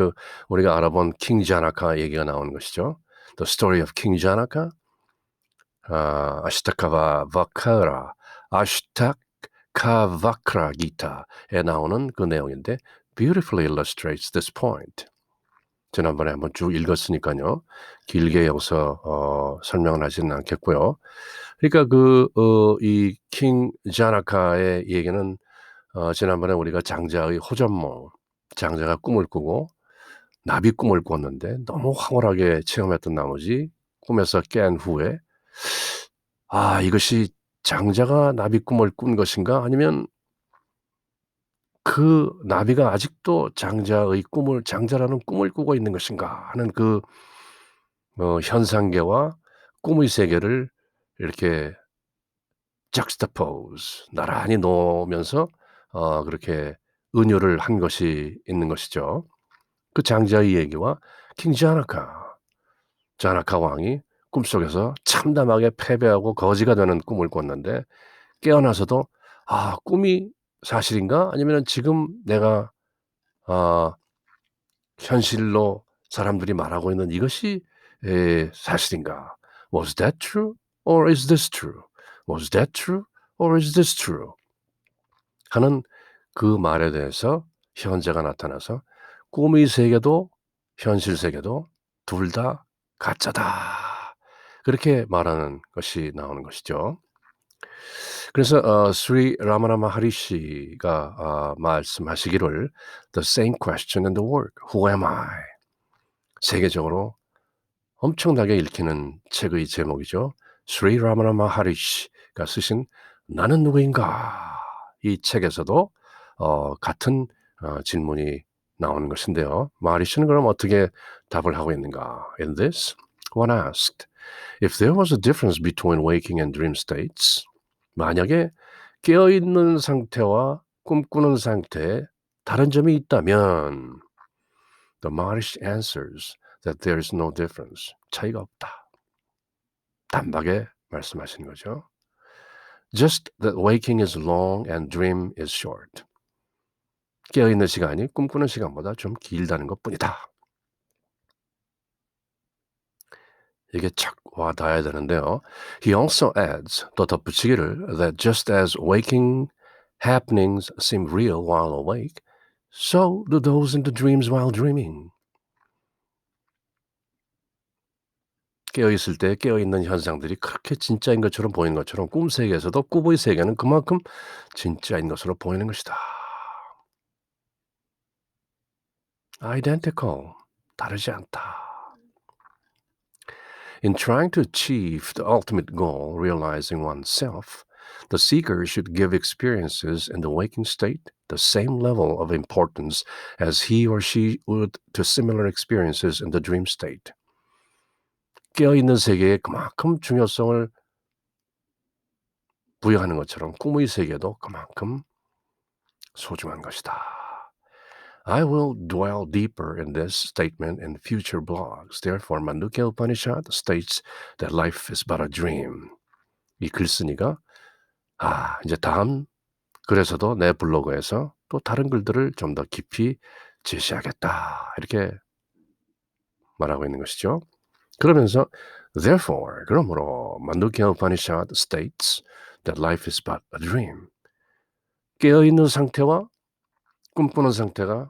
우리가 알아본 킹 자나카 얘기가 나오는 것이죠. The Story of King Janaka, Ashtavakra, Ashtavakra Gita에 나오는 그 내용인데 beautifully illustrates this point. 지난번에 한번 쭉 읽었으니까요. 길게 여기서 설명을 하지는 않겠고요. 그러니까 이 킹 자나카의 얘기는 지난번에 우리가 장자의 호전몽, 장자가 꿈을 꾸고 나비 꿈을 꿨는데 너무 황홀하게 체험했던 나머지 꿈에서 깬 후에 이것이 장자가 나비 꿈을 꾼 것인가 아니면 그 나비가 아직도 장자라는 꿈을 꾸고 있는 것인가 하는 현상계와 꿈의 세계를 이렇게 juxtapose, 나란히 놓으면서 그렇게 은유를 한 것이 있는 것이죠. 그 장자의 얘기와 킹 자나카 왕이 꿈속에서 참담하게 패배하고 거지가 되는 꿈을 꿨는데 깨어나서도 꿈이 사실인가? 아니면 지금 내가 현실로 사람들이 말하고 있는 이것이 사실인가? Was that true? Or is this true? Was that true? Or is this true? 하는 그 말에 대해서 현재가 나타나서 꿈의 세계도 현실 세계도 둘 다 가짜다. 그렇게 말하는 것이 나오는 것이죠. 그래서 스리 라마나 마하리시가 말씀하시기를 The same question in the world. Who am I? 세계적으로 엄청나게 읽히는 책의 제목이죠. 스리 라마나 마하리시가 쓰신 나는 누구인가? 이 책에서도 같은 질문이 나오는 것인데요. 마하리시는 그럼 어떻게 답을 하고 있는가? In this, one asked, if there was a difference between waking and dream states, 만약에 깨어있는 상태와 꿈꾸는 상태에 다른 점이 있다면 The Maharishi answers that there is no difference. 차이가 없다. 단박에 말씀하시는 거죠. Just that waking is long and dream is short. 깨어있는 시간이 꿈꾸는 시간보다 좀 길다는 것뿐이다. 이게 착 와닿아야 되는데요. He also adds, 또 덧붙이기를 that just as waking happenings seem real while awake, so do those in the dreams while dreaming. 깨어있을 때 깨어있는 현상들이 그렇게 진짜인 것처럼 보이는 것처럼 꿈 세계에서도 꿈의 세계는 그만큼 진짜인 것으로 보이는 것이다. Identical. 다르지 않다. In trying to achieve the ultimate goal, realizing oneself, the seeker should give experiences in the waking state the same level of importance as he or she would to similar experiences in the dream state. 깨어있는 세계에 그만큼 중요성을 부여하는 것처럼 꿈의 세계도 그만큼 소중한 것이다. I will dwell deeper in this statement in future blogs. Therefore, Mandukya Upanishad states that life is but a dream. 이 글쓴이가 이제 다음 글에서도 내 블로그에서 또 다른 글들을 좀 더 깊이 제시하겠다. 이렇게 말하고 있는 것이죠. 그러면서 therefore 그러므로 만두키아 우파니샤드 states that life is but a dream. 깨어 있는 상태와 꿈꾸는 상태가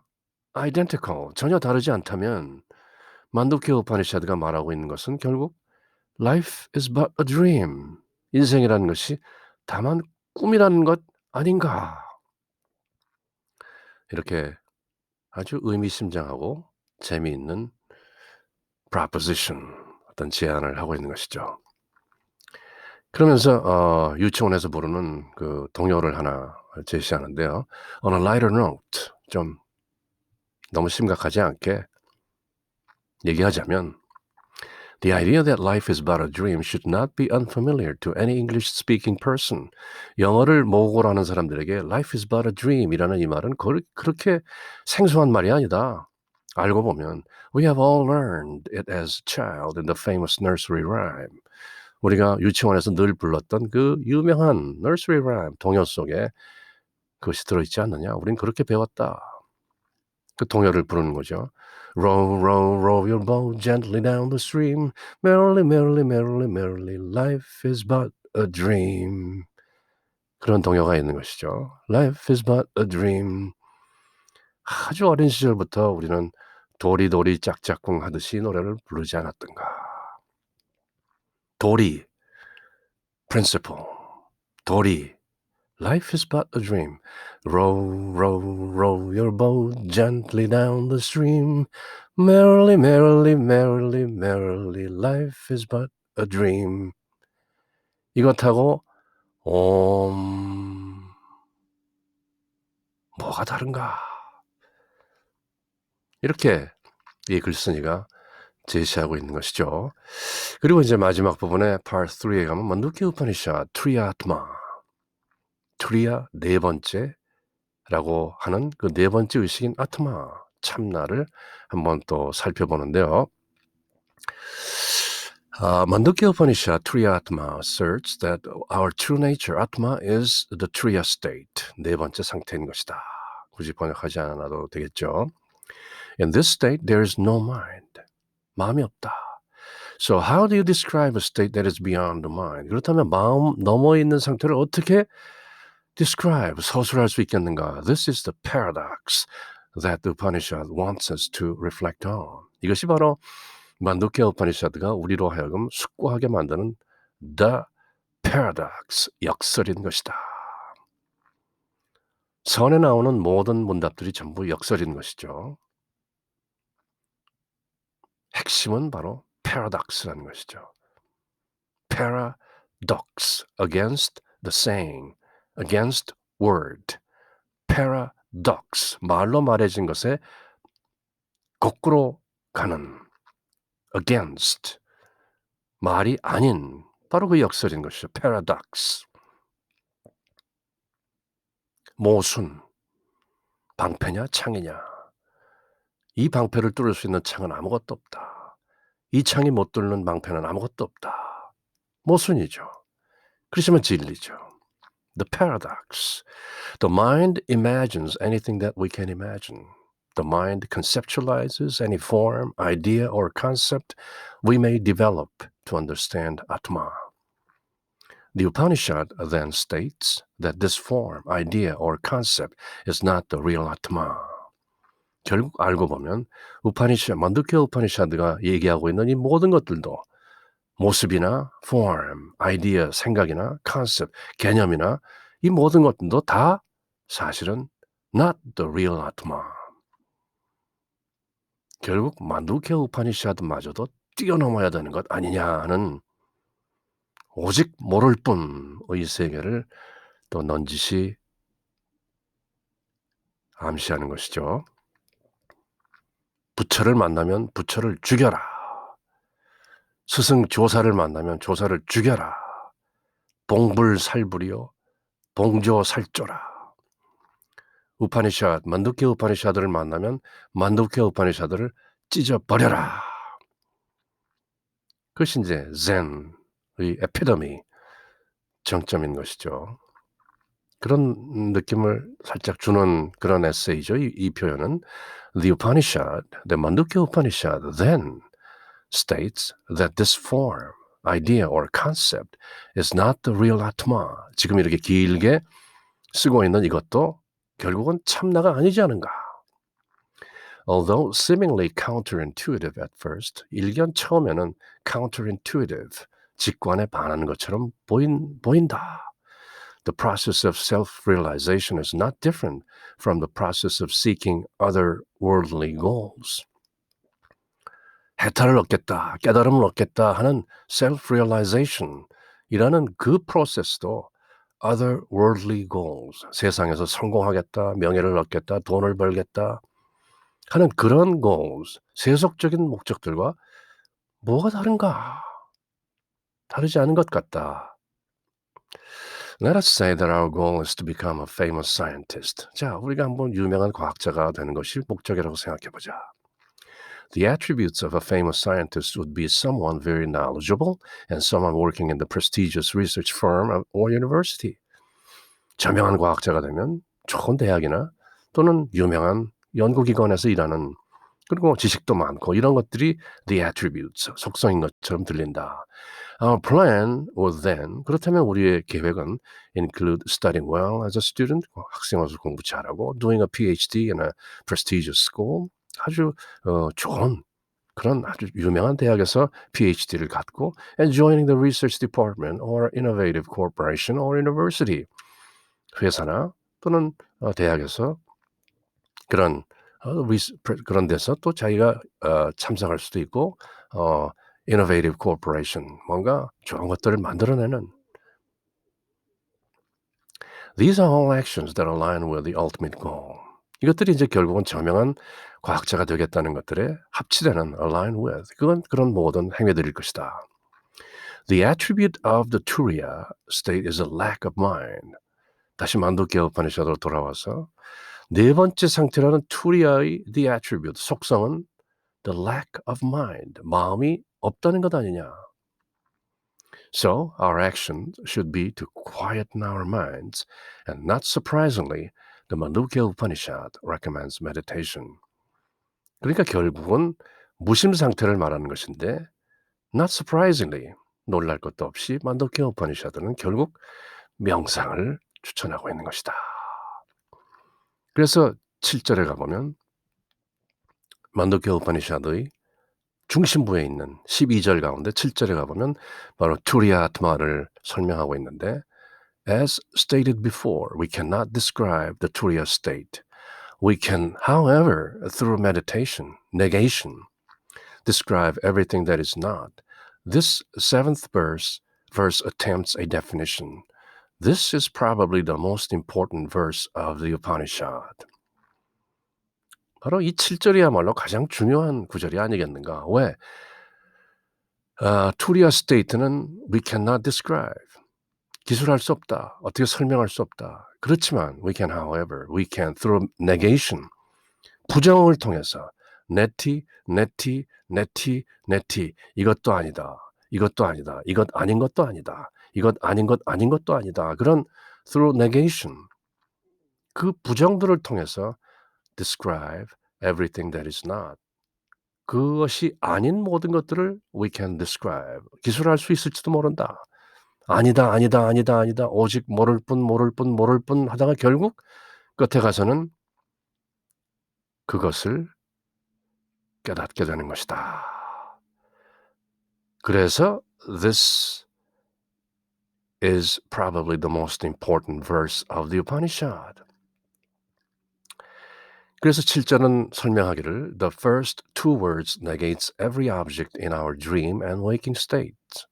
identical 전혀 다르지 않다면 만두키아 우파니샤드가 말하고 있는 것은 결국 life is but a dream. 인생이라는 것이 다만 꿈이라는 것 아닌가. 이렇게 아주 의미심장하고 재미있는 proposition 어떤 제안을 하고 있는 것이죠. 그러면서 유치원에서 부르는 그 동요를 하나 제시하는데요. On a lighter note 좀 너무 심각하지 않게 얘기하자면 The idea that life is but a dream should not be unfamiliar to any English-speaking person. 영어를 모국어로 하는 사람들에게 life is but a dream이라는 이 말은 그렇게 생소한 말이 아니다. 알고 보면 we have all learned it as a child in the famous nursery rhyme. 우리가 유치원에서 늘 불렀던 그 유명한 nursery rhyme 동요 속에 그것이 들어있지 않느냐. 우린 그렇게 배웠다. 그 동요를 부르는 거죠. Row, row, row your boat gently down the stream. Merrily, merrily, merrily, merrily, life is but a dream. 그런 동요가 있는 것이죠. Life is but a dream. 아주 어린 시절부터 우리는 도리도리 짝짝꿍 하듯이 노래를 부르지 않았던가. 도리, principle. 도리, life is but a dream. Row, row, row your boat gently down the stream. Merrily, merrily, merrily, merrily, life is but a dream. 이것하고 뭐가 다른가? 이렇게 이 글쓴이가 제시하고 있는 것이죠. 그리고 이제 마지막 부분에 part 3에 가면 만두키 우파니샤 트리아트마. 트리아 네 번째라고 하는 그 네 번째 의식인 아트마 참나를 한번 또 살펴보는데요. Mandukya Upanishad Triya Atma asserts that our true nature, Atma, is the Triya state. 네 번째 상태인 것이다. 굳이 번역하지 않아도 되겠죠. In this state, there is no mind. 마음이 없다. So how do you describe a state that is beyond the mind? 그렇다면 마음 넘어 있는 상태를 어떻게 describe, 서술할 수 있겠는가? This is the paradox that the Upanishad wants us to reflect on. 이것이 바로 만두키아 우파니샤드가 우리로 하여금 숙고하게 만드는 the paradox, 역설인 것이다. 선에 나오는 모든 문답들이 전부 역설인 것이죠. 핵심은 바로 paradox라는 것이죠. paradox, against the saying, against word. paradox, 말로 말해진 것에 거꾸로 가는 against, 말이 아닌 바로 그 역설인 것이죠. paradox. 모순, 방패냐 창이냐. 이 방패를 뚫을 수 있는 창은 아무것도 없다. 이 창이 못 뚫는 방패는 아무것도 없다. 모순이죠. 그렇지만 진리죠. The paradox. The mind imagines anything that we can imagine. The mind conceptualizes any form, idea, or concept we may develop to understand Atma. The Upanishad then states that this form, idea, or concept is not the real Atma. 결국 알고 보면 만두키아 우파니샤드가 얘기하고 있는 이 모든 것들도 모습이나 form, 아이디어, 생각이나 concept, 개념이나 이 모든 것들도 다 사실은 not the real Atma. 결국 만두키아 우파니샤드마저도 뛰어넘어야 되는 것 아니냐 하는 오직 모를 뿐의 세계를 또 넌지시 암시하는 것이죠. 부처를 만나면 부처를 죽여라. 스승 조사를 만나면 조사를 죽여라. 봉불살불이요 봉조살조라. 만두키아 우파니샤드를 만나면 만두키아 우파니샤드를 찢어버려라. 그것이 이제 젠의 에피더미 정점인 것이죠. 그런 느낌을 살짝 주는 그런 에세이죠. 이 표현은 The Upanishad, the Mandukya Upanishad then states that this form, idea or concept is not the real Atma. 지금 이렇게 길게 쓰고 있는 이것도 결국은 참나가 아니지 않은가. Although seemingly counterintuitive at first, 일견 처음에는 counterintuitive, 직관에 반하는 것처럼 보인다. The process of self-realization is not different from the process of seeking other worldly goals. 해탈을 얻겠다, 깨달음을 얻겠다 하는 self-realization이라는 그 프로세스도 other worldly goals, 세상에서 성공하겠다, 명예를 얻겠다, 돈을 벌겠다 하는 그런 goals, 세속적인 목적들과 뭐가 다른가? 다르지 않은 것 같다. Let us say that our goal is to become a famous scientist. 자, 우리가 한번 유명한 과학자가 되는 것이 목적이라고 생각해보자. The attributes of a famous scientist would be someone very knowledgeable and someone working in the prestigious research firm or university. 저명한 과학자가 되면 좋은 대학이나 또는 유명한 연구기관에서 일하는 그리고 지식도 많고 이런 것들이 the attributes, 속성인 것처럼 들린다. Our plan was then, 그렇다면 우리의 계획은 include studying well as a student, 학생으로서 공부 잘하고 doing a PhD in a prestigious school, 아주 좋은 그런 아주 유명한 대학에서 PhD를 갖고 and joining the research department or innovative corporation or university, 회사나 또는 대학에서 그런 그런 데서 또 자기가 참석할 수도 있고 innovative corporation, 뭔가 좋은 것들을 만들어내는 These are all actions that align with the ultimate goal. 이것들이 이제 결국은 저명한 과학자가 되겠다는 것들에 합치되는 align with, 그건 그런 모든 행위들일 것이다. The attribute of the Turiya state is a lack of mind. 다시 만두케 우파니샤드로 돌아와서 네 번째 상태라는 투리아의 the attribute, 속성은 the lack of mind, 마음이 없다는 것 아니냐. So our actions should be to quieten our minds, and not surprisingly, the Mandukya Upanishad recommends meditation. 그러니까 결국은 무심 상태를 말하는 것인데, not surprisingly, 놀랄 것도 없이 만두케 우파니샤드는 결국 명상을 추천하고 있는 것이다. 그래서 7절에 가보면 만두케 우파니샤드의 중심부에 있는 12절 가운데 7절에 가보면 바로 투리아트마를 설명하고 있는데 As stated before, we cannot describe the Turiya state. We can, however, through meditation, negation, describe everything that is not. This seventh verse attempts a definition. This is probably the most important verse of the Upanishad. 바로 이 7절이야말로 가장 중요한 구절이 아니겠는가. 왜? Turiya state는 we cannot describe. 기술할 수 없다. 어떻게 설명할 수 없다. 그렇지만 we can, however, we can through negation, 부정을 통해서 네티, 이것도 아니다. 이것도 아니다. 이것 아닌 것도 아니다. 이것 아닌 것 아닌 것도 아니다. 그런 through negation, 그 부정들을 통해서 describe everything that is not. 그것이 아닌 모든 것들을 we can describe. 기술할 수 있을지도 모른다. 아니다, 아니다, 아니다, 아니다. 오직 모를 뿐 하다가 결국 끝에 가서는 그것을 깨닫게 되는 것이다. 그래서 this is probably the most important verse of the Upanishad. 그래서 7절은 설명하기를 The first two words negates every object in our dream and waking states.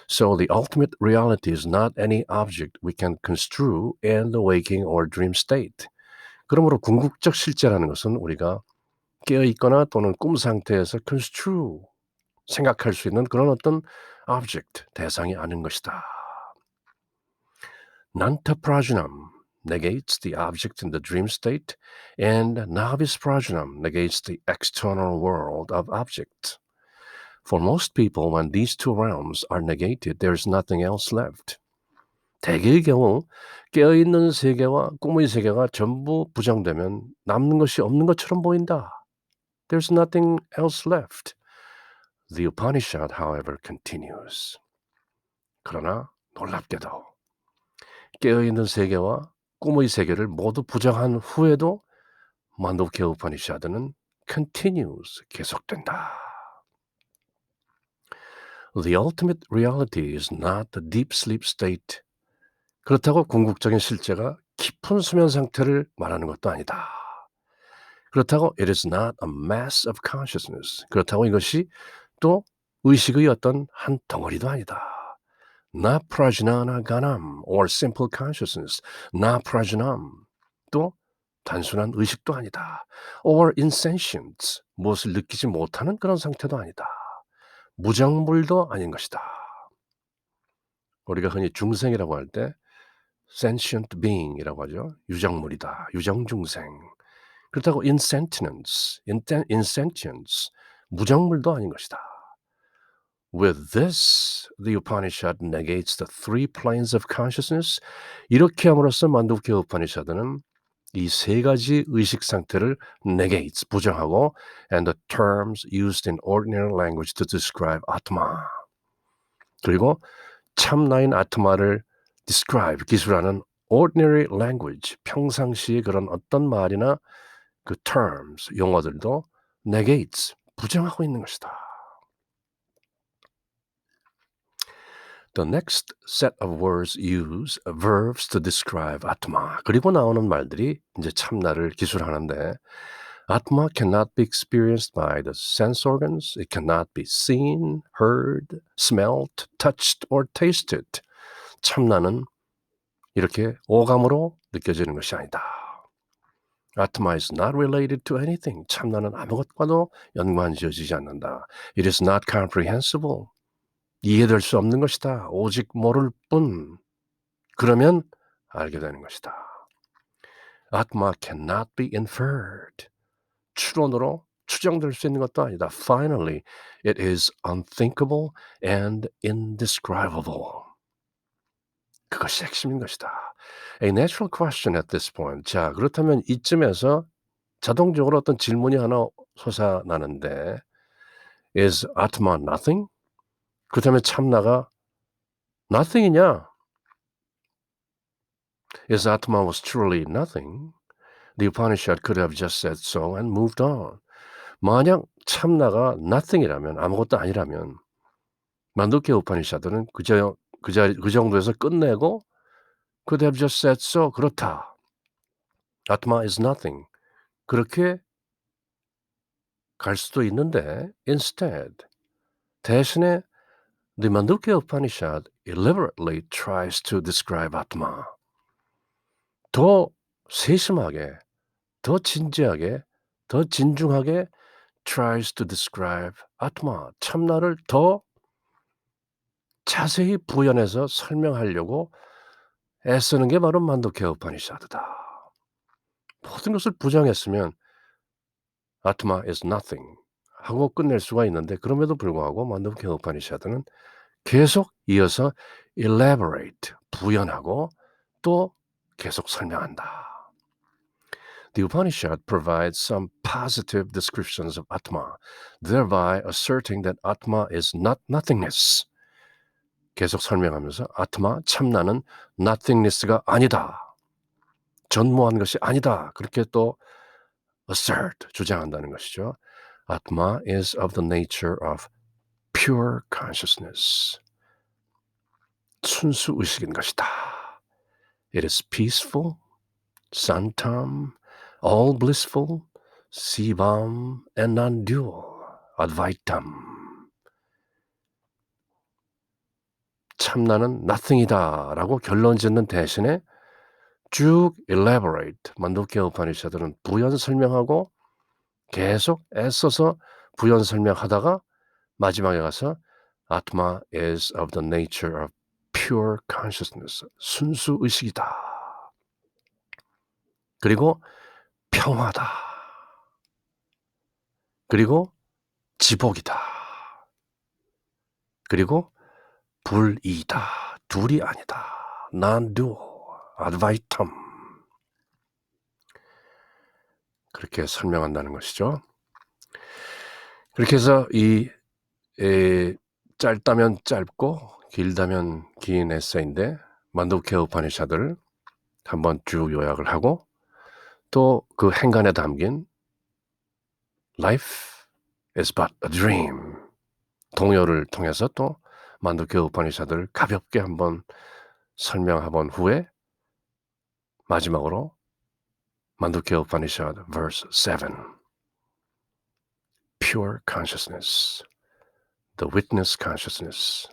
So the ultimate reality is not any object we can construe in the waking or dream state. 그러므로 궁극적 실제라는 것은 우리가 깨어있거나 또는 꿈 상태에서 construe, 생각할 수 있는 그런 어떤 object, 대상이 아닌 것이다. Nantaprajnam negates the object in the dream state, and Navisprajnam negates the external world of objects. For most people, when these two realms are negated, there is nothing else left. 대개의 경우 깨어있는 세계와 꿈의 세계가 전부 부정되면 남는 것이 없는 것처럼 보인다. There's nothing else left. The Upanishad, however, continues. 그러나 놀랍게도 깨어있는 세계와 꿈의 세계를 모두 부정한 후에도 만도케 우파니샤드는 continues, 계속된다. The ultimate reality is not the deep sleep state. 그렇다고 궁극적인 실제가 깊은 수면 상태를 말하는 것도 아니다. 그렇다고 it is not a mass of consciousness. 그렇다고 이것이 또 의식의 어떤 한 덩어리도 아니다. 나 prajnana ganam or simple consciousness. 나 prajnam. 또 단순한 의식도 아니다. or insentience. 무엇을 느끼지 못하는 그런 상태도 아니다. 무정물도 아닌 것이다. 우리가 흔히 중생이라고 할 때 sentient being이라고 하죠. 유정물이다. 유정중생. 그렇다고 insentience, 무정물도 아닌 것이다. With this, the Upanishad negates the three planes of consciousness. 이렇게 함으로써 만두케 우파니샤드는 이 세 가지 의식 상태를 negates, 부정하고 and the terms used in ordinary language to describe Atma. 그리고 참나인 아트마를 describe, 기술하는 ordinary language, 평상시의 그런 어떤 말이나 그 terms, 용어들도 negates, 부정하고 있는 것이다. The next set of words use verbs to describe Atma. 그리고 나오는 말들이 이제 참나를 기술하는데 Atma cannot be experienced by the sense organs. It cannot be seen, heard, smelt, touched, or tasted. 참나는 이렇게 오감으로 느껴지는 것이 아니다. Atma is not related to anything. 참나는 아무것과도 연관지어지지 않는다. It is not comprehensible. 이해될 수 없는 것이다. 오직 모를 뿐. 그러면 알게 되는 것이다. Atma cannot be inferred. 추론으로 추정될 수 있는 것도 아니다. Finally, it is unthinkable and indescribable. 그것이 핵심인 것이다. A natural question at this point. 자, 그렇다면 이쯤에서 자동적으로 어떤 질문이 하나 솟아나는데 Is Atma nothing? 그렇다면 참나가 nothing이냐? If Atma was truly nothing, the Upanishad could have just said so and moved on. 만약 참나가 nothing이라면, 아무것도 아니라면 만두케 우파니샤드는 그 정도에서 끝내고 could have just said so, 그렇다. Atma is nothing. 그렇게 갈 수도 있는데 instead, 대신에 the Mandukya Upanishad elaborately tries to describe Atma. 더 세심하게, 더 진지하게, 더 진중하게 tries to describe Atma, 참나를 더 자세히 부연해서 설명하려고 애쓰는 게 바로 만두케 우파니샤드다. 모든 것을 부정했으면 Atma is nothing 하고 끝낼 수가 있는데 그럼에도 불구하고 만두케 우파니샤드는 계속 이어서 elaborate, 부연하고 또 계속 설명한다. The Upanishad provides some positive descriptions of Atma, thereby asserting that Atma is not nothingness. 계속 설명하면서 Atma, 참나는 nothingness가 아니다. 전무한 것이 아니다. 그렇게 또 assert, 주장한다는 것이죠. Atma is of the nature of pure consciousness. 순수 의식인 것이다. It is peaceful, santam, all blissful, Sivam, and non-dual, Advaitam. 참나는 nothing이다라고 결론 짓는 대신에 쭉 elaborate, 만두케 우파니샤드는 부연 설명하고 계속 애써서 부연 설명하다가 마지막에 가서 Atma is of the nature of pure consciousness, 순수 의식이다. 그리고 평화다. 그리고 지복이다. 그리고 불이다. 둘이 아니다. 난두오 아드바이텀 그렇게 설명한다는 것이죠. 그렇게 해서 이 짧다면 짧고 길다면 긴 에세이인데 만두케 우파니샤드를 한번 쭉 요약을 하고 또 그 행간에 담긴 Life is but a dream 동요를 통해서 또 만두케 우파니샤드를 가볍게 한번 설명해본 후에 마지막으로 만두케 우파니샤드 verse 7 Pure consciousness, the witness consciousness,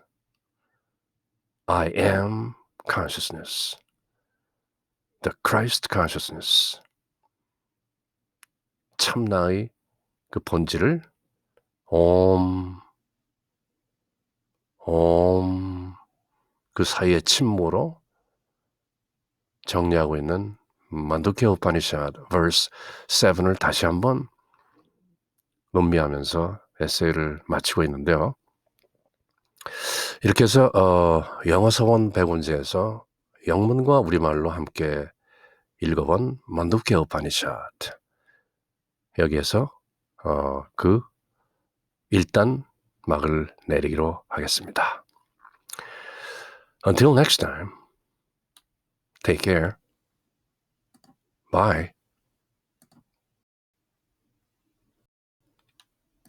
I am consciousness, the Christ consciousness 참나의 그 본질을 옴 그 사이의 침모로 정리하고 있는 만두케 우파니샤드 verse 7을 다시 한번 논미하면서 에세이를 마치고 있는데요. 이렇게 해서 영어 서원 백원지에서 영문과 우리말로 함께 읽어본 만두케 우파니샤드 여기에서 그 일단 막을 내리기로 하겠습니다. Until next time, take care. Bye.